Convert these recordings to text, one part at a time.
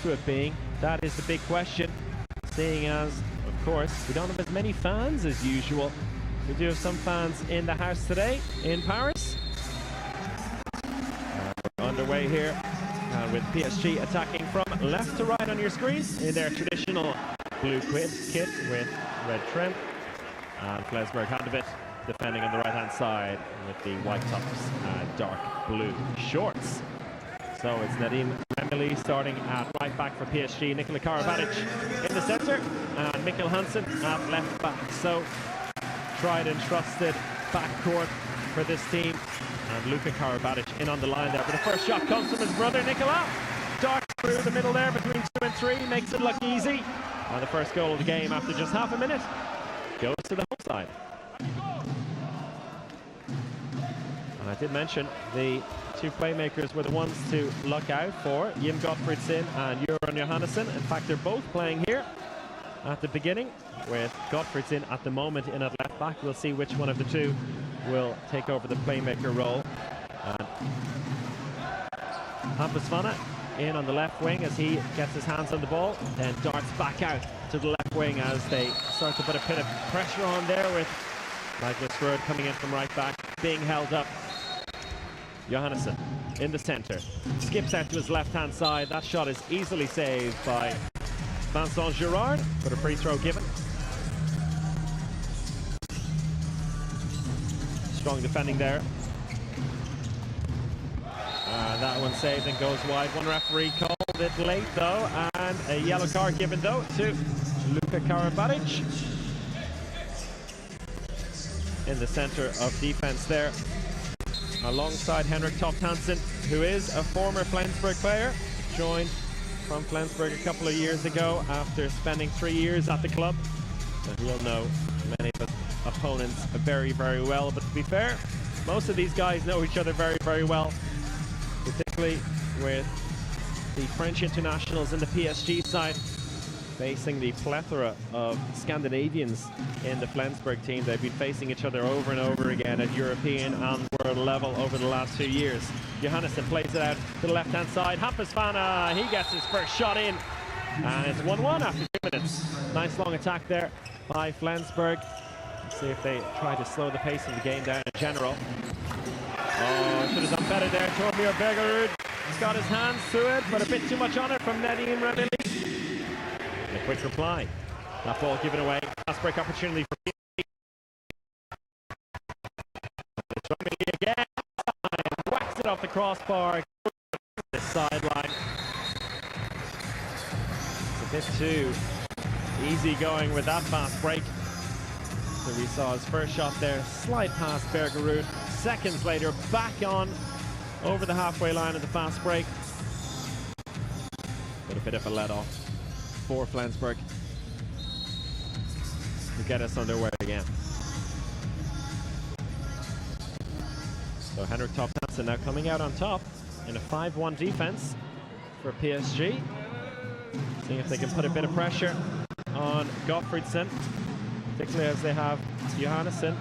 to it being? That is the big question, seeing as, of course, we don't have as many fans as usual. We do have some fans in the house today in Paris. We're underway here with PSG attacking from left to right on your screen in their traditional blue kit with red trim. And Flensburg-Handewitt defending on the right-hand side with the white tops and dark blue shorts. So it's Nadim Remili starting at right back for PSG, Nikola Karabatic in the centre, and Mikkel Hansen at left back. So tried and trusted backcourt for this team. And Luka Karabatic in on the line there. But the first shot comes from his brother, Nikola. Darts through the middle there between 2 and 3, makes it look easy. And the first goal of the game after just half a minute goes to the home side. And I did mention the two playmakers were the ones to look out for, Jim Gottfriedsen and Göran Johannesson. In fact, they're both playing here at the beginning, with Gottfriedsen at the moment in at left back. We'll see which one of the two will take over the playmaker role. And Hampus Vanna in on the left wing as he gets his hands on the ball, then darts back out to the left wing as they start to put a bit of pressure on there, with Magnus Rød coming in from right back, being held up. Johannesson in the centre, skips out to his left-hand side. That shot is easily saved by Vincent Girard, but a free throw given. Strong defending there. That one saved and goes wide. One referee called it late though, and a yellow card given though to Luka Karabatic in the centre of defence there, alongside Henrik Toft Hansen, who is a former Flensburg player, joined from Flensburg a couple of years ago after spending 3 years at the club. So he'll know many of his opponents very, very well. But to be fair, most of these guys know each other very, very well, particularly with the French internationals in the PSG side, facing the plethora of Scandinavians in the Flensburg team. They've been facing each other over and over again at European and world level over the last 2 years. Johannesson plays it out to the left-hand side. Hampus Vanna, he gets his first shot in. And it's 1-1 after 2 minutes. Nice long attack there by Flensburg. Let's see if they try to slow the pace of the game down in general. Oh, should have done better there. Torbjørn Bergerud has got his hands to it, but a bit too much on it from Nadim Remili. A quick reply. That ball given away. Fast break opportunity for PSG. It's Remili again. Whacks it off the crossbar. The sideline. It's a bit too easy going with that fast break. So we saw his first shot there. Slide past Bergerud. Seconds later, back on over the halfway line of the fast break. But a bit of a let off for Flensburg to get us underway again. So Henrik Toft Hansen now coming out on top in a 5-1 defense for PSG. Seeing if they can put a bit of pressure on Gottfriedsen, particularly as they have Johannesson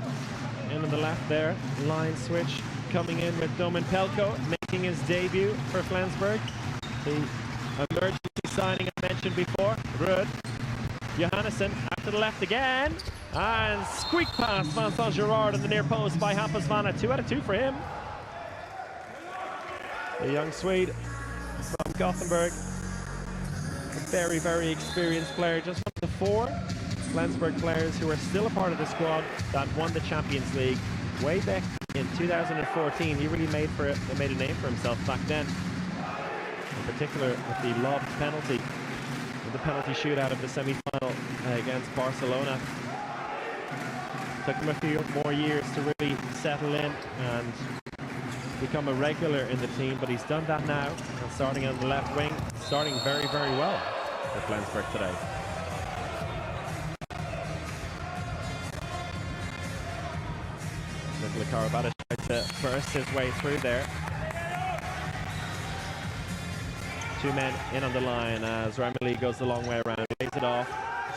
in on the left there. Line switch coming in with Domen Pelko making his debut for Flensburg. The emergency signing I mentioned before. Rød. Johannesson out to the left again. And squeak past Vincent Girard on the near post by Hampus Vanna. 2 out of 2 for him. The young Swede from Gothenburg. A very, very experienced player. Just one of the 4 Flensburg players who are still a part of the squad that won the Champions League way back in 2014. He really made a name for himself back then, in particular with the lobbed penalty, with the penalty shootout of the semi-final against Barcelona. Took him a few more years to really settle in and become a regular in the team, but he's done that now, and starting on the left wing, starting very, very well for Flensburg today. Nikola Karabatic tried to burst his way through there. 2 men in on the line as Remili goes the long way around. Lays it off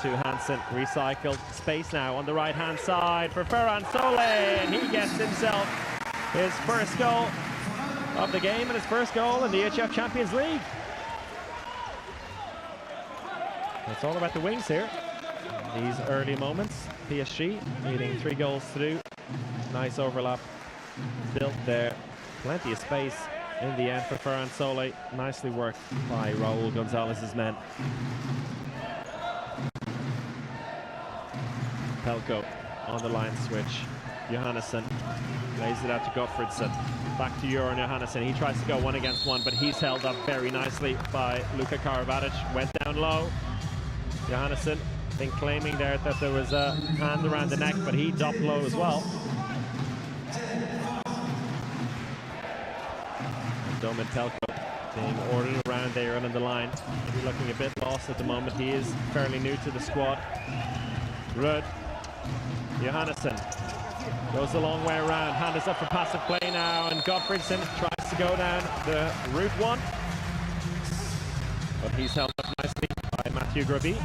to Hansen. Recycled space now on the right-hand side for Ferran Solé, and he gets himself his first goal of the game and his first goal in the EHF Champions League. It's all about the wings here. These early moments, PSG needing 3 goals through. Nice overlap built there. Plenty of space in the end for Ferran Solé. Nicely worked by Raul Gonzalez's men. Pelko on the line switch. Johannesson lays it out to Gottfridsson. Back to Göran Johannesson. He tries to go 1 against 1, but he's held up very nicely by Luka Karabatic. Went down low. Johannesson, I think, claiming there that there was a hand around the neck, but he dropped low as well. And Domin Pelko being ordered around there and on the line. Maybe looking a bit lost at the moment. He is fairly new to the squad. Ruud. Johannesson goes a long way around. Hand is up for passive play now, and Gottfridsson tries to go down the route 1. But he's held up nicely by Mathieu Graby.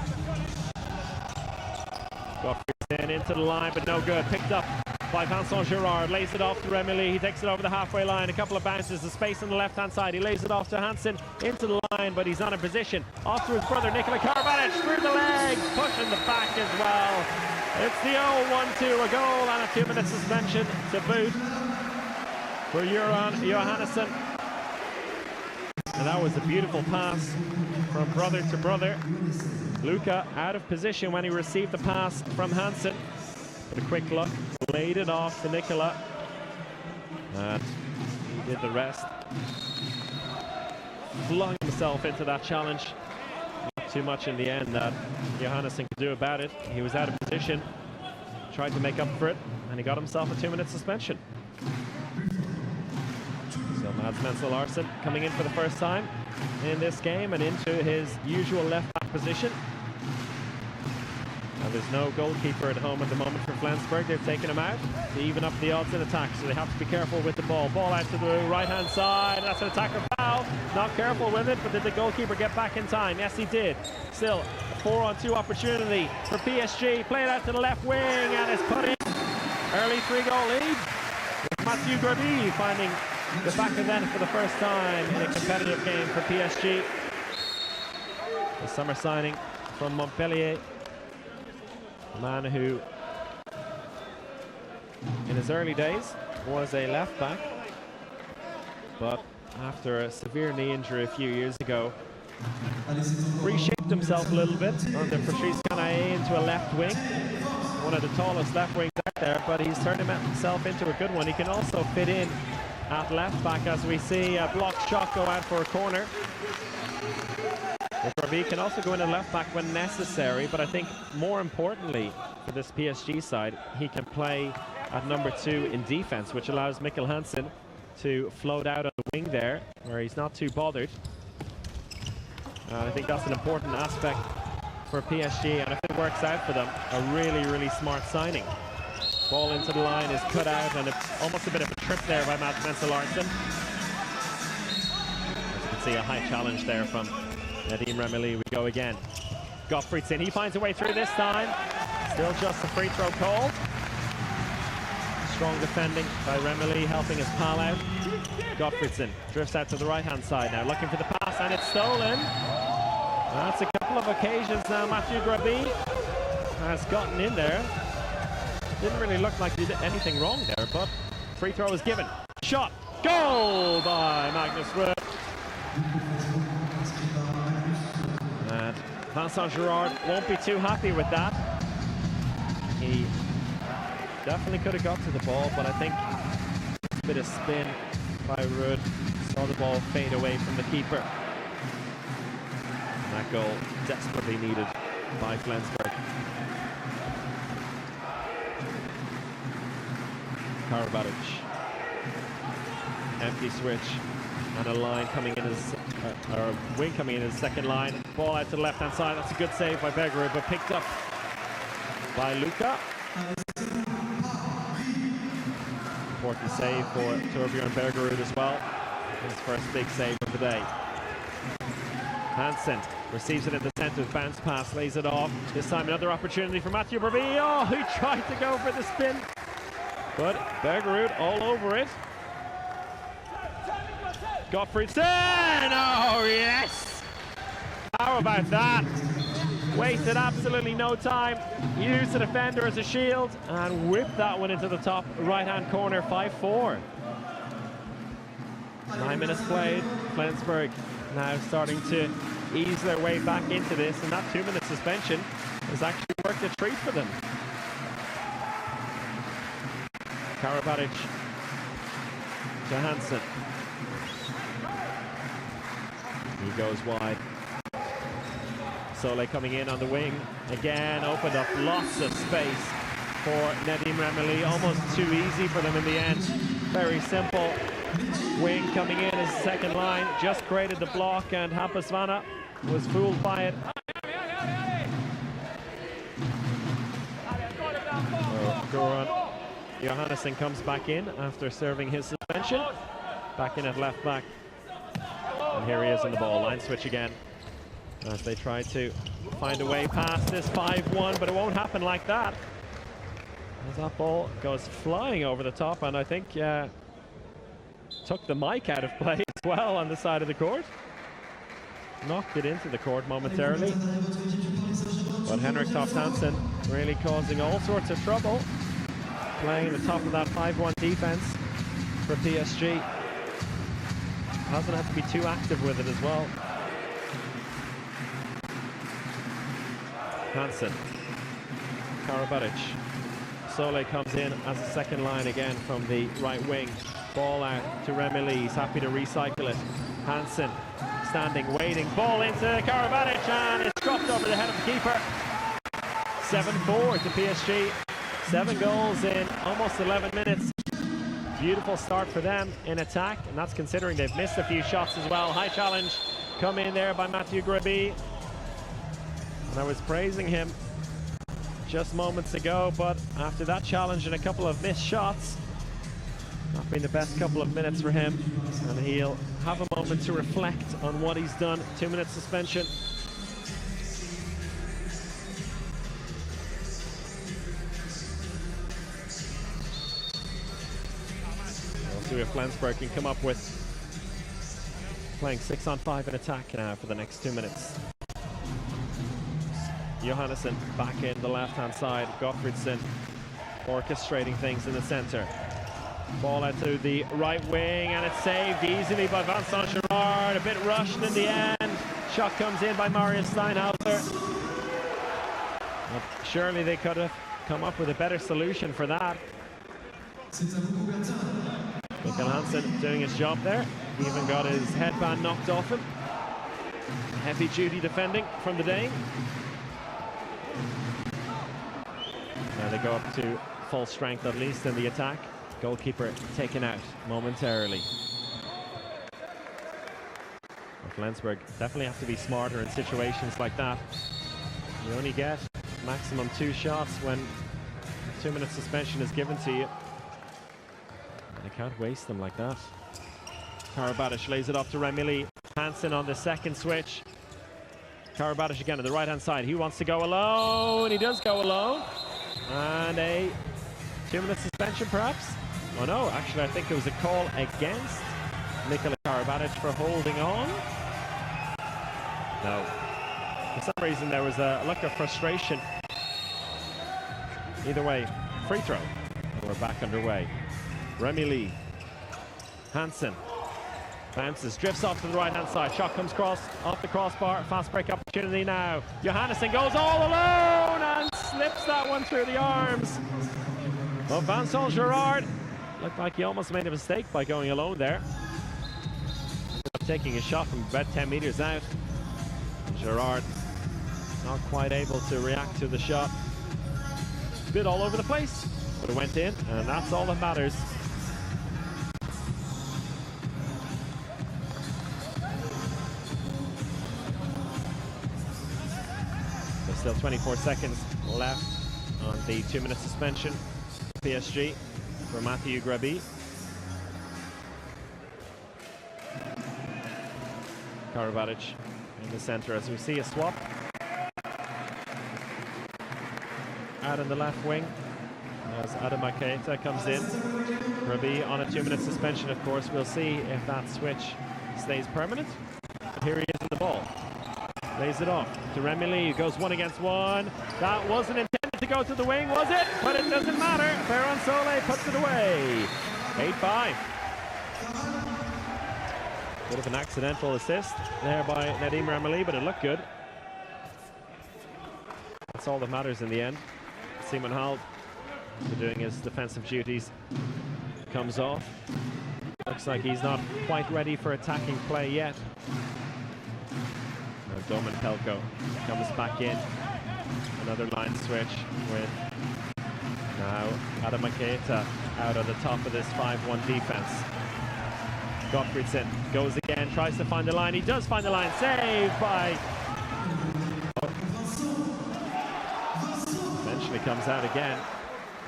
Gottfridsson into the line, but no good. Picked up by Vincent Girard. Lays it off to Remili. He takes it over the halfway line. A couple of bounces. The space on the left-hand side. He lays it off to Hansen into the line, but he's not in position. Off to his brother, Nikola Karabatic. Through the legs. Pushing the back as well. It's the 0-1-2. A goal and a 2-minute suspension to boot for Göran Johannesson. And that was a beautiful pass from brother to brother. Luka out of position when he received the pass from Hansen. But a quick look, laid it off to Nikola. And he did the rest. Flung himself into that challenge. Not too much in the end that Johannesson could do about it. He was out of position, tried to make up for it, and he got himself a 2-minute suspension. So Mads Menzel Larsen coming in for the first time in this game and into his usual left-back position. Now there's no goalkeeper at home at the moment for Flensburg. They've taken him out to even up the odds in attack, so they have to be careful with the ball. Ball out to the right-hand side. That's an attacker foul. Not careful with it, but did the goalkeeper get back in time? Yes, he did. Still, a 4-on-2 opportunity for PSG. Played out to the left wing, and it's put in. Early 3-goal lead with Mathieu Graby finding the back of net for the first time in a competitive game for PSG. The summer signing from Montpellier. A man who, in his early days, was a left-back, but after a severe knee injury a few years ago, reshaped himself a little bit under Patrice Canaille into a left wing. One of the tallest left wings out there, but he's turned himself into a good one. He can also fit in at left-back, as we see a blocked shot go out for a corner. Graby can also go into left-back when necessary, but I think more importantly for this PSG side, he can play at number 2 in defense, which allows Mikkel Hansen to float out on the wing there, where he's not too bothered. I think that's an important aspect for PSG, and if it works out for them, a really, really smart signing. Ball into the line is cut out, and it's almost a bit of a trip there by Mads Menzel Larsen. As you can see, a high challenge there from Nadim Remili. We go again. Gottfridsson, he finds a way through this time. Still just a free throw called. Strong defending by Remili, helping his pal out. Gottfridsson drifts out to the right-hand side now, looking for the pass, and it's stolen. That's a couple of occasions now. Mathieu Graby has gotten in there. Didn't really look like he did anything wrong there, but free throw is given. Shot, goal by Magnus Ruud. And Vincent Girard won't be too happy with that. He definitely could have got to the ball, but I think a bit of spin by Ruud. Saw the ball fade away from the keeper. And that goal desperately needed by Flensburg. Karabatic. Empty switch. And a line coming in as or a wing coming in as second line. Ball out to the left-hand side. That's a good save by Bergerud, but picked up by Luka. Important save for Torbjörn Bergerud as well. His first big save of the day. Hansen receives it in the centre, bounce pass, lays it off. This time another opportunity for Mathieu Graby. Oh, he tried to go for the spin, but Bergerud all over it. Gottfridsson! Oh, yes! How about that? wasted absolutely no time, used the defender as a shield, and whipped that one into the top right-hand corner, 5-4. 9 minutes played. Flensburg now starting to ease their way back into this, and that 2-minute suspension has actually worked a treat for them. Karabatic to Hansen. He goes wide. Sole coming in on the wing. Again, opened up lots of space for Nadim Remili. Almost too easy for them in the end. Very simple. Wing coming in as second line. Just created the block, and Hampasvana was fooled by it. Goran Johannesson comes back in after serving his suspension. Back in at left back. And here he is on the ball. Line switch again as they try to find a way past this 5-1, but it won't happen like that. As that ball goes flying over the top, and I think took the mic out of play as well on the side of the court. Knocked it into the court momentarily. But Henrik Toft Hansen really causing all sorts of trouble, playing the top of that 5-1 defense for PSG. Hasn't had to be too active with it as well. Hansen, Karabatic. Sole comes in as a second line again from the right wing. Ball out to Remili. He's happy to recycle it. Hansen standing, waiting. Ball into Karabatic, and it's dropped over the head of the keeper. 7-4 to PSG. 7 goals in almost 11 minutes. Beautiful start for them in attack, and that's considering they've missed a few shots as well. High challenge come in there by Mathieu Greby. And I was praising him just moments ago, but after that challenge and a couple of missed shots, not been the best couple of minutes for him, and he'll have a moment to reflect on what he's done. 2-minute suspension. We'll see if Flensburg can come up with playing 6-on-5 in attack now for the next 2 minutes. Johannesson back in the left-hand side. Gottfriedson orchestrating things in the center. Ball out to the right wing, and it's saved easily by Vincent Girard. A bit rushed in the end. Shot comes in by Marius Steinhauser. But surely they could have come up with a better solution for that. Mikkel Hansen doing his job there. He even got his headband knocked off him. Heavy-duty defending from the Dane. Now they go up to full strength, at least in the attack. Goalkeeper taken out momentarily. Flensburg definitely have to be smarter in situations like that. You only get maximum 2 shots when a 2-minute suspension is given to you. They can't waste them like that. Karabatic lays it off to Remili. Hansen on the second switch. Karabatic again on the right-hand side. He wants to go alone. He does go alone. And a 2-minute suspension, perhaps? Oh no, actually I think it was a call against Nikola Karabatic for holding on. No. For some reason there was a look of frustration. Either way, free throw. And we're back underway. Remili. Hansen. Bounces, drifts off to the right-hand side. Shot comes cross, off the crossbar. Fast break opportunity now. Johannesson goes all alone and slips that one through the arms of Vincent Girard. Looked like he almost made a mistake by going alone there. Taking a shot from about 10 meters out. Girard not quite able to react to the shot. A bit all over the place, but it went in, and that's all that matters. There's still 24 seconds left on the 2-minute suspension. PSG for Mathieu Greby. Karabatic in the center as we see a swap. Out in the left wing as Adama Keita comes in. Greby on a 2-minute suspension, of course. We'll see if that switch stays permanent. But here he is in the ball. Lays lays it off to Remy Lee, who goes 1-against-1. That wasn't intended to go to the wing, was it? But it doesn't matter. Ferran Sole puts it away. 8-5. Bit of an accidental assist there by Nadim Remy, but it looked good. That's all that matters in the end. Simon Hall, doing his defensive duties, comes off. Looks like he's not quite ready for attacking play yet. Doman Pelko comes back in. Another line switch with now Adam Maketa out at the top of this 5-1 defense. Gottfriedson goes again, tries to find the line. He does find the line. Saved by... Eventually comes out again.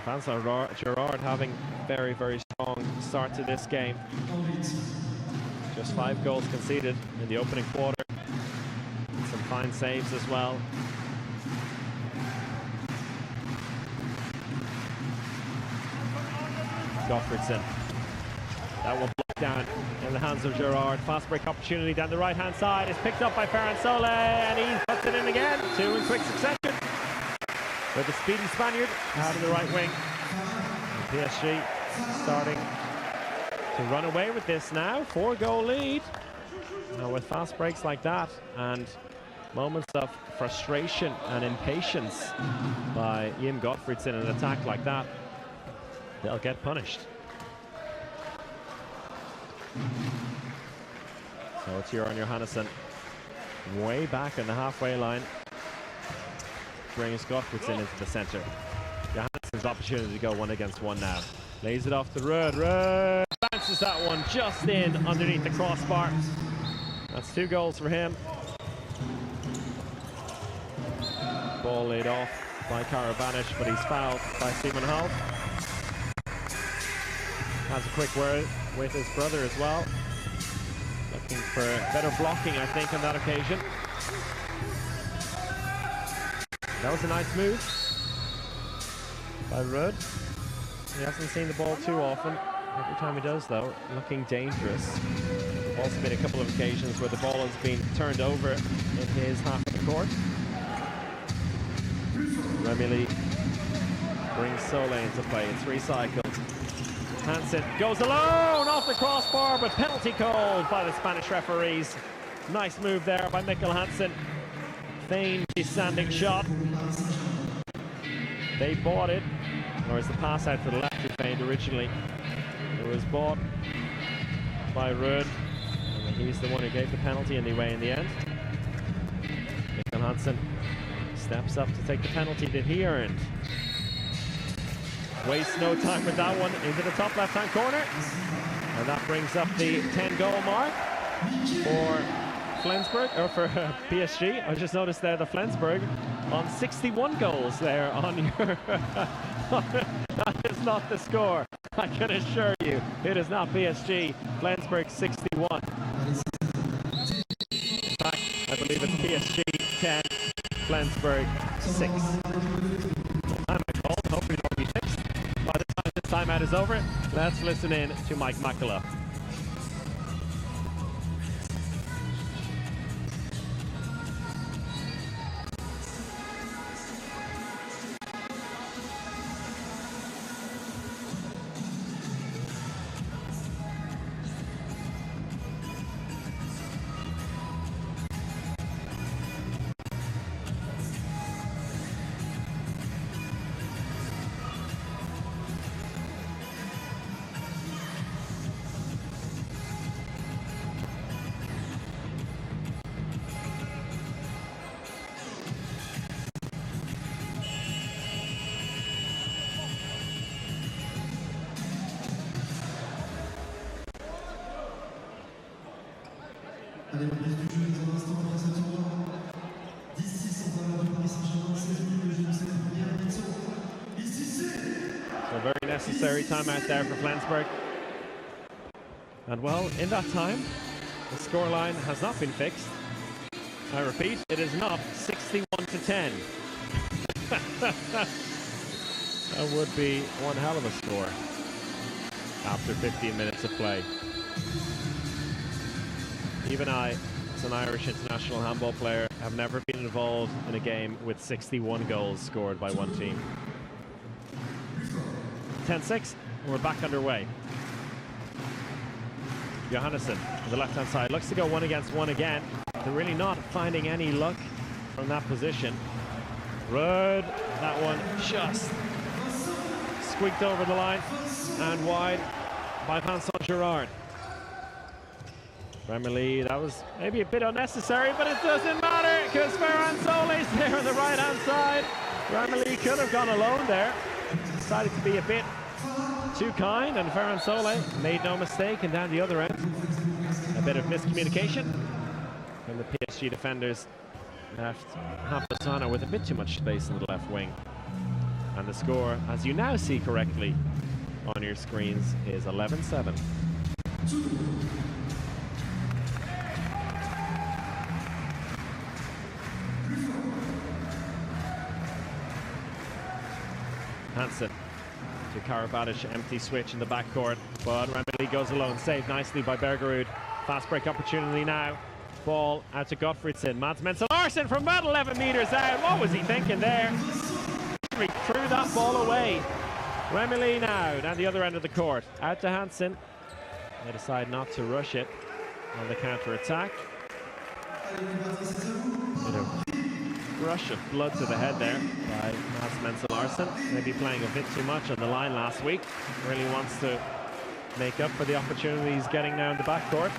Vincent Gerard having very, very strong start to this game. Just 5 goals conceded in the opening quarter. Some fine saves as well. Gottfriedson. That one blocked down in the hands of Gerard. Fast break opportunity down the right-hand side is picked up by Ferran Sole, and he puts it in again. 2 in quick succession. With the speedy Spaniard out of the right wing. And PSG starting to run away with this now. 4-goal lead. Now with fast breaks like that and moments of frustration and impatience by Jim Gottfriedson in an attack like that, they'll get punished. So it's Göran Johannesson way back on the halfway line. Brings Gottfriedson into the center. Johannesson's opportunity to go 1-against-1 now. Lays it off to Ruud. Ruud bounces that one just in underneath the crossbar. That's 2 goals for him. Ball laid off by Karabanis, but he's fouled by Simon Hall. Has a quick word with his brother as well. Looking for better blocking, I think, on that occasion. That was a nice move by Ruud. He hasn't seen the ball too often. Every time he does, though, looking dangerous. There's also been a couple of occasions where the ball has been turned over in his half of the court. Remy Lee brings Sole into play. It's recycled. Hansen goes alone off the crossbar, but penalty called by the Spanish referees. Nice move there by Mikkel Hansen. Feigned his standing shot. They bought it, or is the pass out to the left he feigned originally. It was bought by Ruud, and he's the one who gave the penalty anyway in the end. Mikkel Hansen steps up to take the penalty that he earned. Wastes no time with that one into the top left-hand corner. And that brings up the 10-goal mark for Flensburg, or for PSG. I just noticed there the Flensburg on 61 goals there on your... That is not the score, I can assure you. It is not PSG. Flensburg 61. In fact, I believe it's PSG 10, Flensburg 6. Timeout called, hopefully it'll be fixed. By the time this timeout is over, let's listen in to Mike Makela. Allez, on reste du jeu dans un instant après ce tour. D'ici, sans avoir du Paris Saint-Germain, 16 minutes de jeu de cette première mi-temps. Ici, c'est... So very necessary timeout there for Flensburg. And well, in that time, the scoreline has not been fixed. I repeat, it is not 61-10. That would be one hell of a score after 15 minutes of play. Even I, as an Irish international handball player, have never been involved in a game with 61 goals scored by one team. 10-6, we're back underway. Johannesson on the left-hand side looks to go 1 against 1 again. They're really not finding any luck from that position. Rudd, that one just squeaked over the line and wide by Vincent Girard. Premier League, that was maybe a bit unnecessary, but it doesn't matter because Ferran Sole's there on the right-hand side. Premier League could have gone alone there. Decided to be a bit too kind, and Ferran Sole made no mistake, and down the other end, a bit of miscommunication from the PSG defenders. Left Hampasana with a bit too much space in the left wing. And the score, as you now see correctly on your screens, is 11-7. Hansen to Karabatic, empty switch in the backcourt, but Remili goes alone, saved nicely by Bergerud. Fast break opportunity now. Ball out to Gottfriedson. Mads Menzel Larsen from about 11 meters out. What was he thinking there? He threw that ball away. Remili now down the other end of the court. Out to Hansen. They decide not to rush it on the counter attack. Bit of rush of blood to the head there by Mads Menzel Larsen. Maybe playing a bit too much on the line last week. Really wants to make up for the opportunity he's getting now in the backcourt.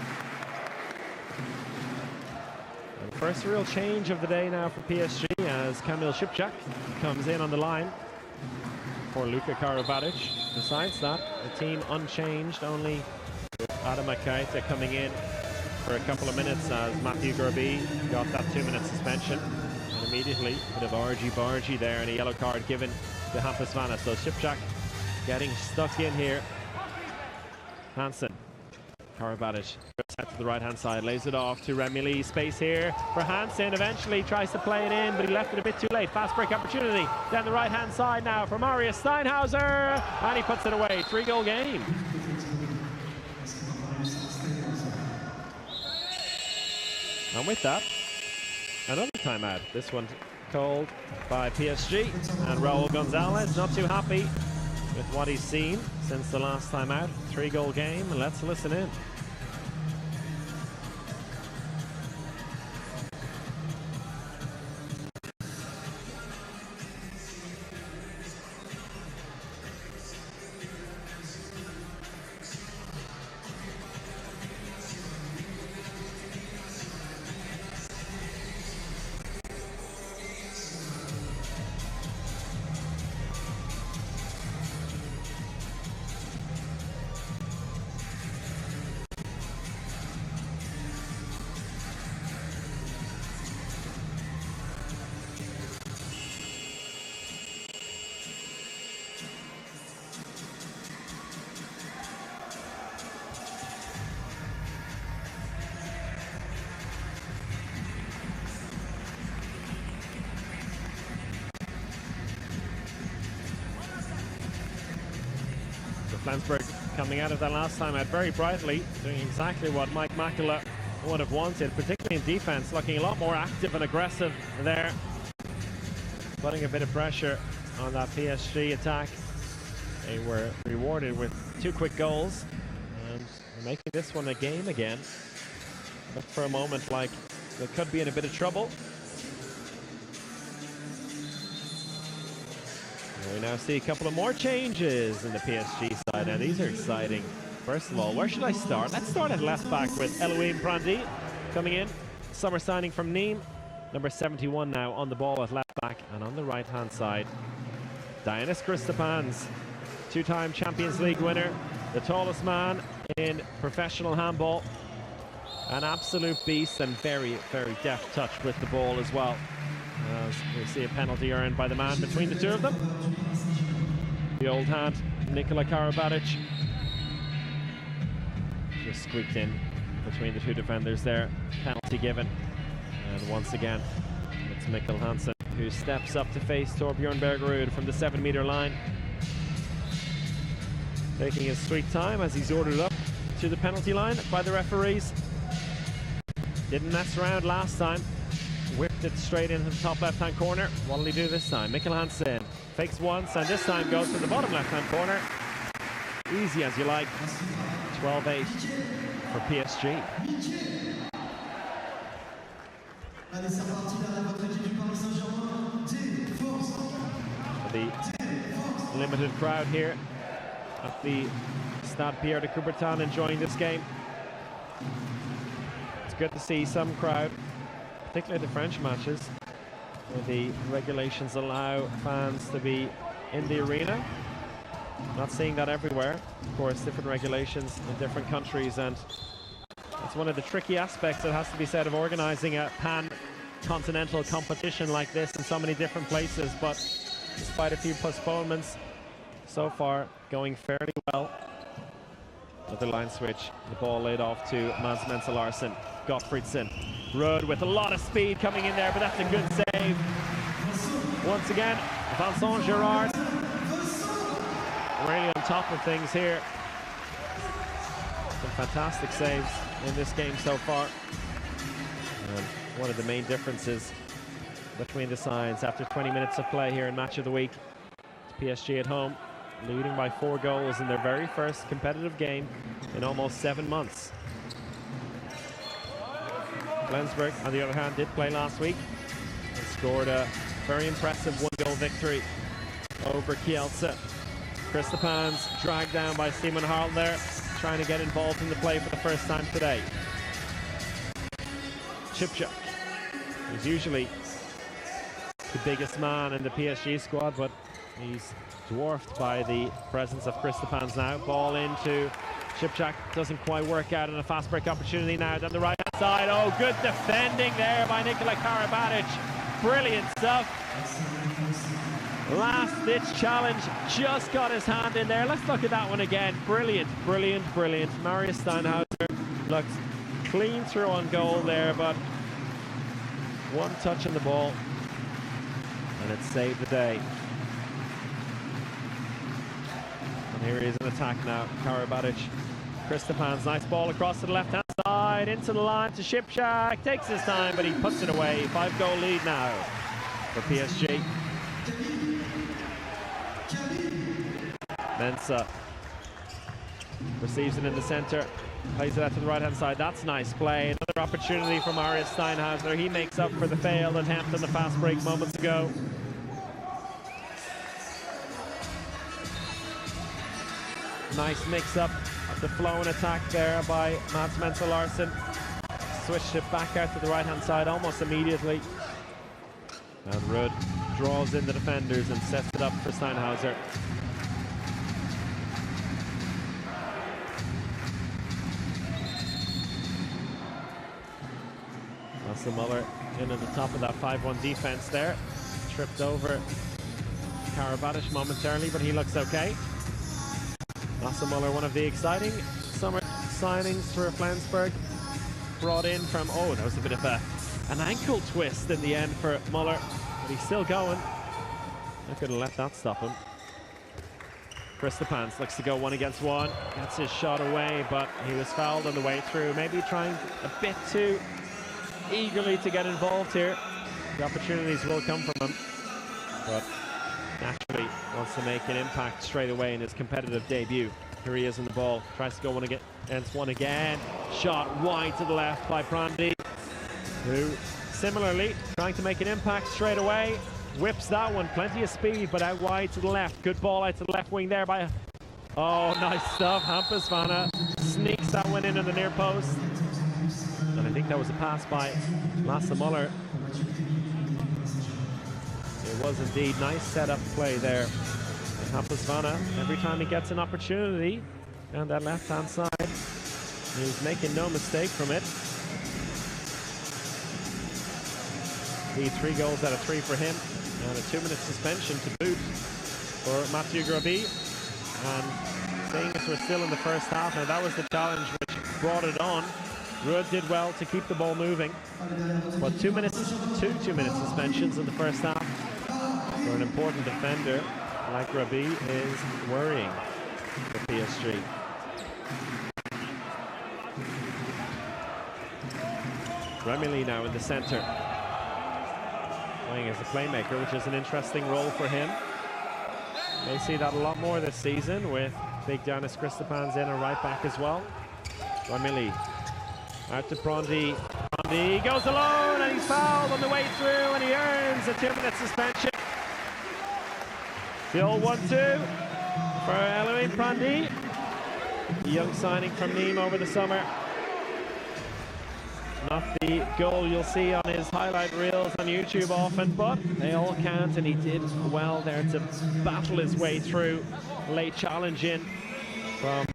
First real change of the day now for PSG as Kamil Šipčak comes in on the line for Luka Karabatic. Besides that, the team unchanged, only with Adama Keita coming in for a couple of minutes as Matthew Gerbi got that 2-minute suspension. And immediately, a bit of argy-bargy there and a yellow card given to Hampasvana. So Šipčak getting stuck in here. Hansen. Karabatic goes out to the right-hand side, lays it off to Remili. Space here for Hansen. Eventually tries to play it in, but he left it a bit too late. Fast break opportunity down the right-hand side now for Marius Steinhauser, and he puts it away. 3-goal game. And with that, another timeout. This one called by PSG, and Raul Gonzalez not too happy with what he's seen since the last time out. 3-goal game, and let's listen in. Flensburg coming out of that last time out very brightly, doing exactly what Mike Makula would have wanted, particularly in defense, looking a lot more active and aggressive there, putting a bit of pressure on that PSG attack. They were rewarded with 2 quick goals and making this one a game again. Looked for a moment like they could be in a bit of trouble. We now see a couple of more changes in the PSG side, and these are exciting. First of all, where should I start? Let's start at left back with Elohim Brandy coming in. Summer signing from Nîmes. Number 71 now on the ball at left back, and on the right-hand side, Dianis Kristapans, 2-time Champions League winner, the tallest man in professional handball. An absolute beast and very, very deft touch with the ball as well. As we see a penalty earned by the man between the two of them. The old hand, Nikola Karabatic, just squeaked in between the two defenders there. Penalty given. And once again, it's Mikkel Hansen who steps up to face Torbjorn Bergerud from the 7-meter line. Taking his sweet time as he's ordered up to the penalty line by the referees. Didn't mess around last time. whipped it straight into the top left-hand corner. What'll he do this time? Mikkel Hansen fakes once and this time goes to the bottom left-hand corner. Easy as you like. 12-8 for PSG. For the limited crowd here at the Stade Pierre de Coubertin enjoying this game. It's good to see some crowd, particularly the French matches, where the regulations allow fans to be in the arena. Not seeing that everywhere. Of course, different regulations in different countries, and it's one of the tricky aspects, it has to be said, of organizing a pan-continental competition like this in so many different places. But despite a few postponements, so far going fairly well. With the line switch, the ball laid off to Mads Menzel Larsen. Gottfriedsen. Ruud with a lot of speed coming in there, but that's a good save. Once again, Vincent Girard really on top of things here. Some fantastic saves in this game so far. And one of the main differences between the sides after 20 minutes of play here in Match of the Week. It's PSG at home, leading by 4 goals in their very first competitive game in almost 7 months. Flensburg, on the other hand, did play last week and scored a very impressive 1-goal victory over Kielce. Christopans dragged down by Simon Harl there, trying to get involved in the play for the first time today. Chipchak, who's usually the biggest man in the PSG squad, but he's dwarfed by the presence of Christopans now. Ball into Chipchak, doesn't quite work out, and a fast break opportunity now down the right hand side. Oh, good defending there by Nikola Karabatic. Brilliant stuff. Last ditch challenge, just got his hand in there. Let's look at that one again. Brilliant, brilliant, brilliant. Marius Steinhauser looked clean through on goal there, but one touch on the ball and it saved the day. And here he is in attack now. Karabatic, Christopans, nice ball across to the left hand side, into the line to Chipchak. Takes his time, but he puts it away. 5-goal lead now for PSG. Mensah receives it in the center, plays it out to the right hand side. That's nice play. Another opportunity for Marius Steinhauser. He makes up for the failed attempt on the fast break moments ago. Nice mix up of the flow and attack there by Mads Menzel Larsen. Switched it back out to the right hand side almost immediately. And Ruud draws in the defenders and sets it up for Steinhauser. Lasse Muller in at the top of that 5-1 defense there. Tripped over Karabatic momentarily, but he looks okay. Lasse Muller, one of the exciting summer signings for Flensburg. Brought in from, oh, that was a bit of an ankle twist in the end for Muller, but he's still going. I could have let that stop him. Christopans looks to go 1-against-1. Gets his shot away, but he was fouled on the way through. Maybe trying a bit too eagerly to get involved here. The opportunities will come from him, but naturally wants to make an impact straight away in his competitive debut. Here he is in the ball, tries to go 1-against-1 again. Shot wide to the left by Prandi, who similarly trying to make an impact straight away. Whips that one, plenty of speed, but out wide to the left. Good ball out to the left wing there by, oh, nice stuff. Hampus Vanna sneaks that one into the near post. And I think that was a pass by Lasse Muller. It was indeed nice setup play there. And Hampus Vanna, every time he gets an opportunity on that left-hand side, he's making no mistake from it. Need 3 goals out of 3 for him, and a 2-minute suspension to boot for Mathieu Graby. And seeing as we're still in the first half, now that was the challenge which brought it on. Ruud did well to keep the ball moving, but 2 minute suspensions in the first half for an important defender like Graby is worrying for PSG. Remily now in the center. playing as a playmaker, which is an interesting role for him. May see that a lot more this season with big Giannis Christopans in a right back as well. Ramili out to Prondy. Prondy goes alone and he's fouled on the way through and he earns a 2-minute suspension. Still 1-2 for Elohim Prondy, the young signing from Nîmes over the summer. Not the goal you'll see on his highlight reels on YouTube often, but they all count, and he did well there to battle his way through. Late challenge in from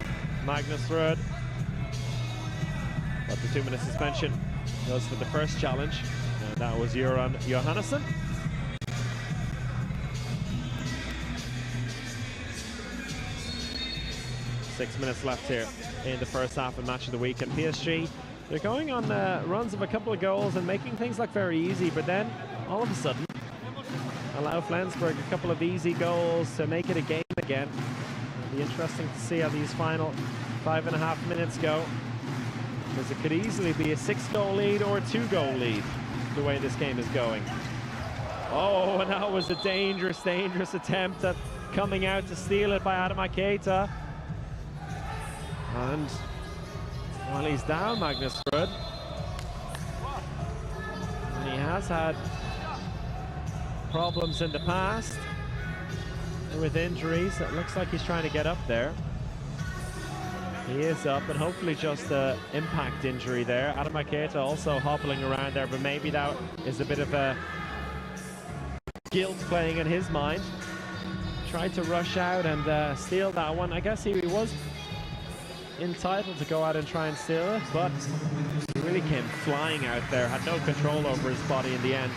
Magnus Rud. But the 2-minute suspension goes for the first challenge, and that was Göran Johannesson. Six minutes left here in the first half of Match of the Week, and PSG, they're going on runs of a couple of goals and making things look very easy, but then all of a sudden allow Flensburg a couple of easy goals to make it a game again. It'll be interesting to see how these final 5.5 minutes go, because it could easily be a 6-goal lead or a 2-goal lead the way this game is going. Oh, and that was a dangerous, dangerous attempt at coming out to steal it by Adama Keita. And well, he's down, Magnus Rud. And he has had problems in the past with injuries. It looks like he's trying to get up there. He is up, and hopefully just an impact injury there. Adama Keita also hobbling around there, but maybe that is a bit of a guilt playing in his mind. Tried to rush out and steal that one. I guess he was entitled to go out and try and steal it, but he really came flying out there, had no control over his body in the end.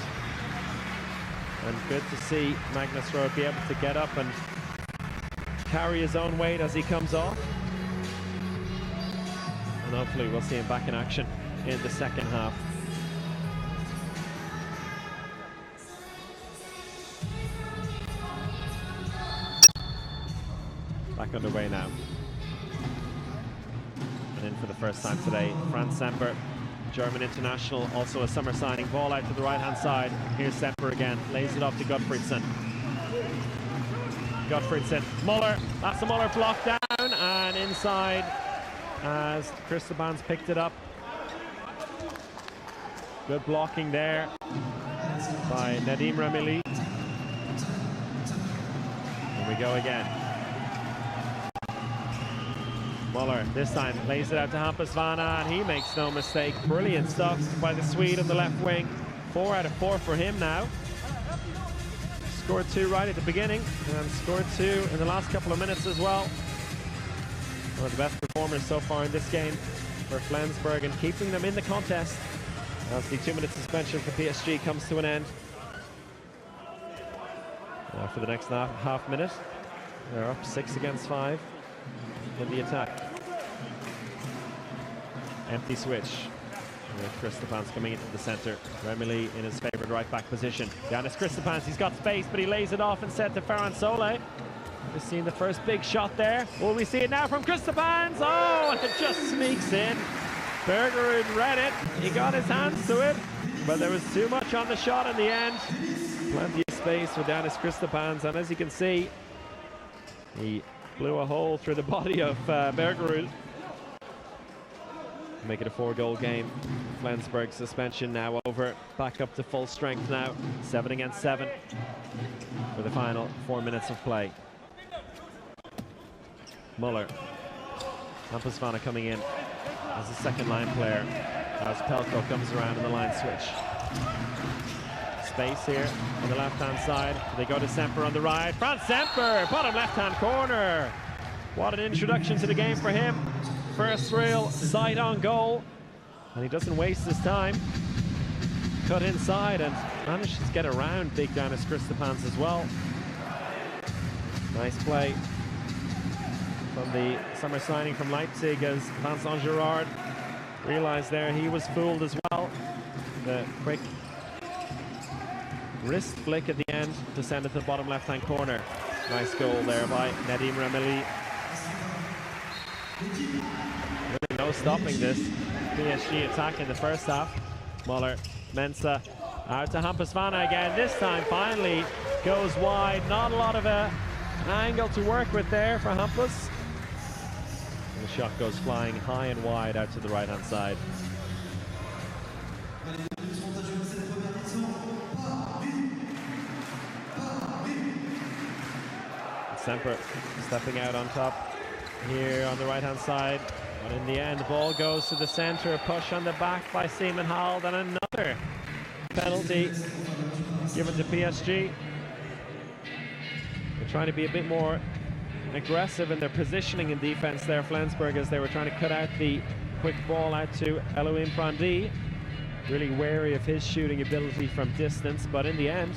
And good to see Magnus Rud be able to get up and carry his own weight as he comes off. And hopefully we'll see him back in action in the second half. Back underway now. In for the first time today, Franz Semper, German international, also a summer signing. Ball out to the right-hand side. Here's Semper again, lays it off to Gottfriedson. Gottfriedson, Muller, that's a Muller block down, and inside as Christopans picked it up. Good blocking there by Nadim Ramili. Here we go again. Muller this time lays it out to Hampus Vanna, and he makes no mistake. Brilliant stuff by the Swede on the left wing. 4 out of 4 for him now. Scored 2 right at the beginning and scored 2 in the last couple of minutes as well. One of the best performers so far in this game for Flensburg, and keeping them in the contest as the 2-minute suspension for PSG comes to an end. Now for the next half minute, they're up 6-5 in the attack. Empty switch with Christopans coming into the center. Remili in his favorite right back position. Giannis Christopans, he's got space, but he lays it off instead to Ferran Sole. We've seen the first big shot there. Will we see it now from Christopans? Oh, and it just sneaks in. Bergerud read it. He got his hands to it, but there was too much on the shot in the end. Plenty of space for Giannis Christopans, and as you can see, he blew a hole through the body of Bergerud. Make it a 4-goal game. Flensburg suspension now over, back up to full strength now. 7-7 for the final 4 minutes of play. Muller, Hampus Vanna coming in as a second line player as Pelko comes around in the line switch. Space here on the left-hand side. They go to Semper on the right. Franz Semper, bottom left-hand corner. What an introduction to the game for him. First real sight on goal, and he doesn't waste his time. Cut inside and manages to get around big Giannis Christopans as well. Nice play from the summer signing from Leipzig, as Vincent Girard realized there he was fooled as well. The quick wrist flick at the end to send it to the bottom left-hand corner. Nice goal there by Nadim Ramili. Really no stopping this PSG attack in the first half. Muller, Mensah, Out to Hampus-Vanna again. This time finally goes wide. Not a lot of angle to work with there for Hampus. And the shot goes flying high and wide out to the right-hand side. Semper stepping out on top here on the right-hand side. But in the end, the ball goes to the center. A push on the back by Seaman Hall. And another penalty given to PSG. They're trying to be a bit more aggressive in their positioning in defense there, Flensburg, as they were trying to cut out the quick ball out to Elohim Prandi. Really wary of his shooting ability from distance, but in the end,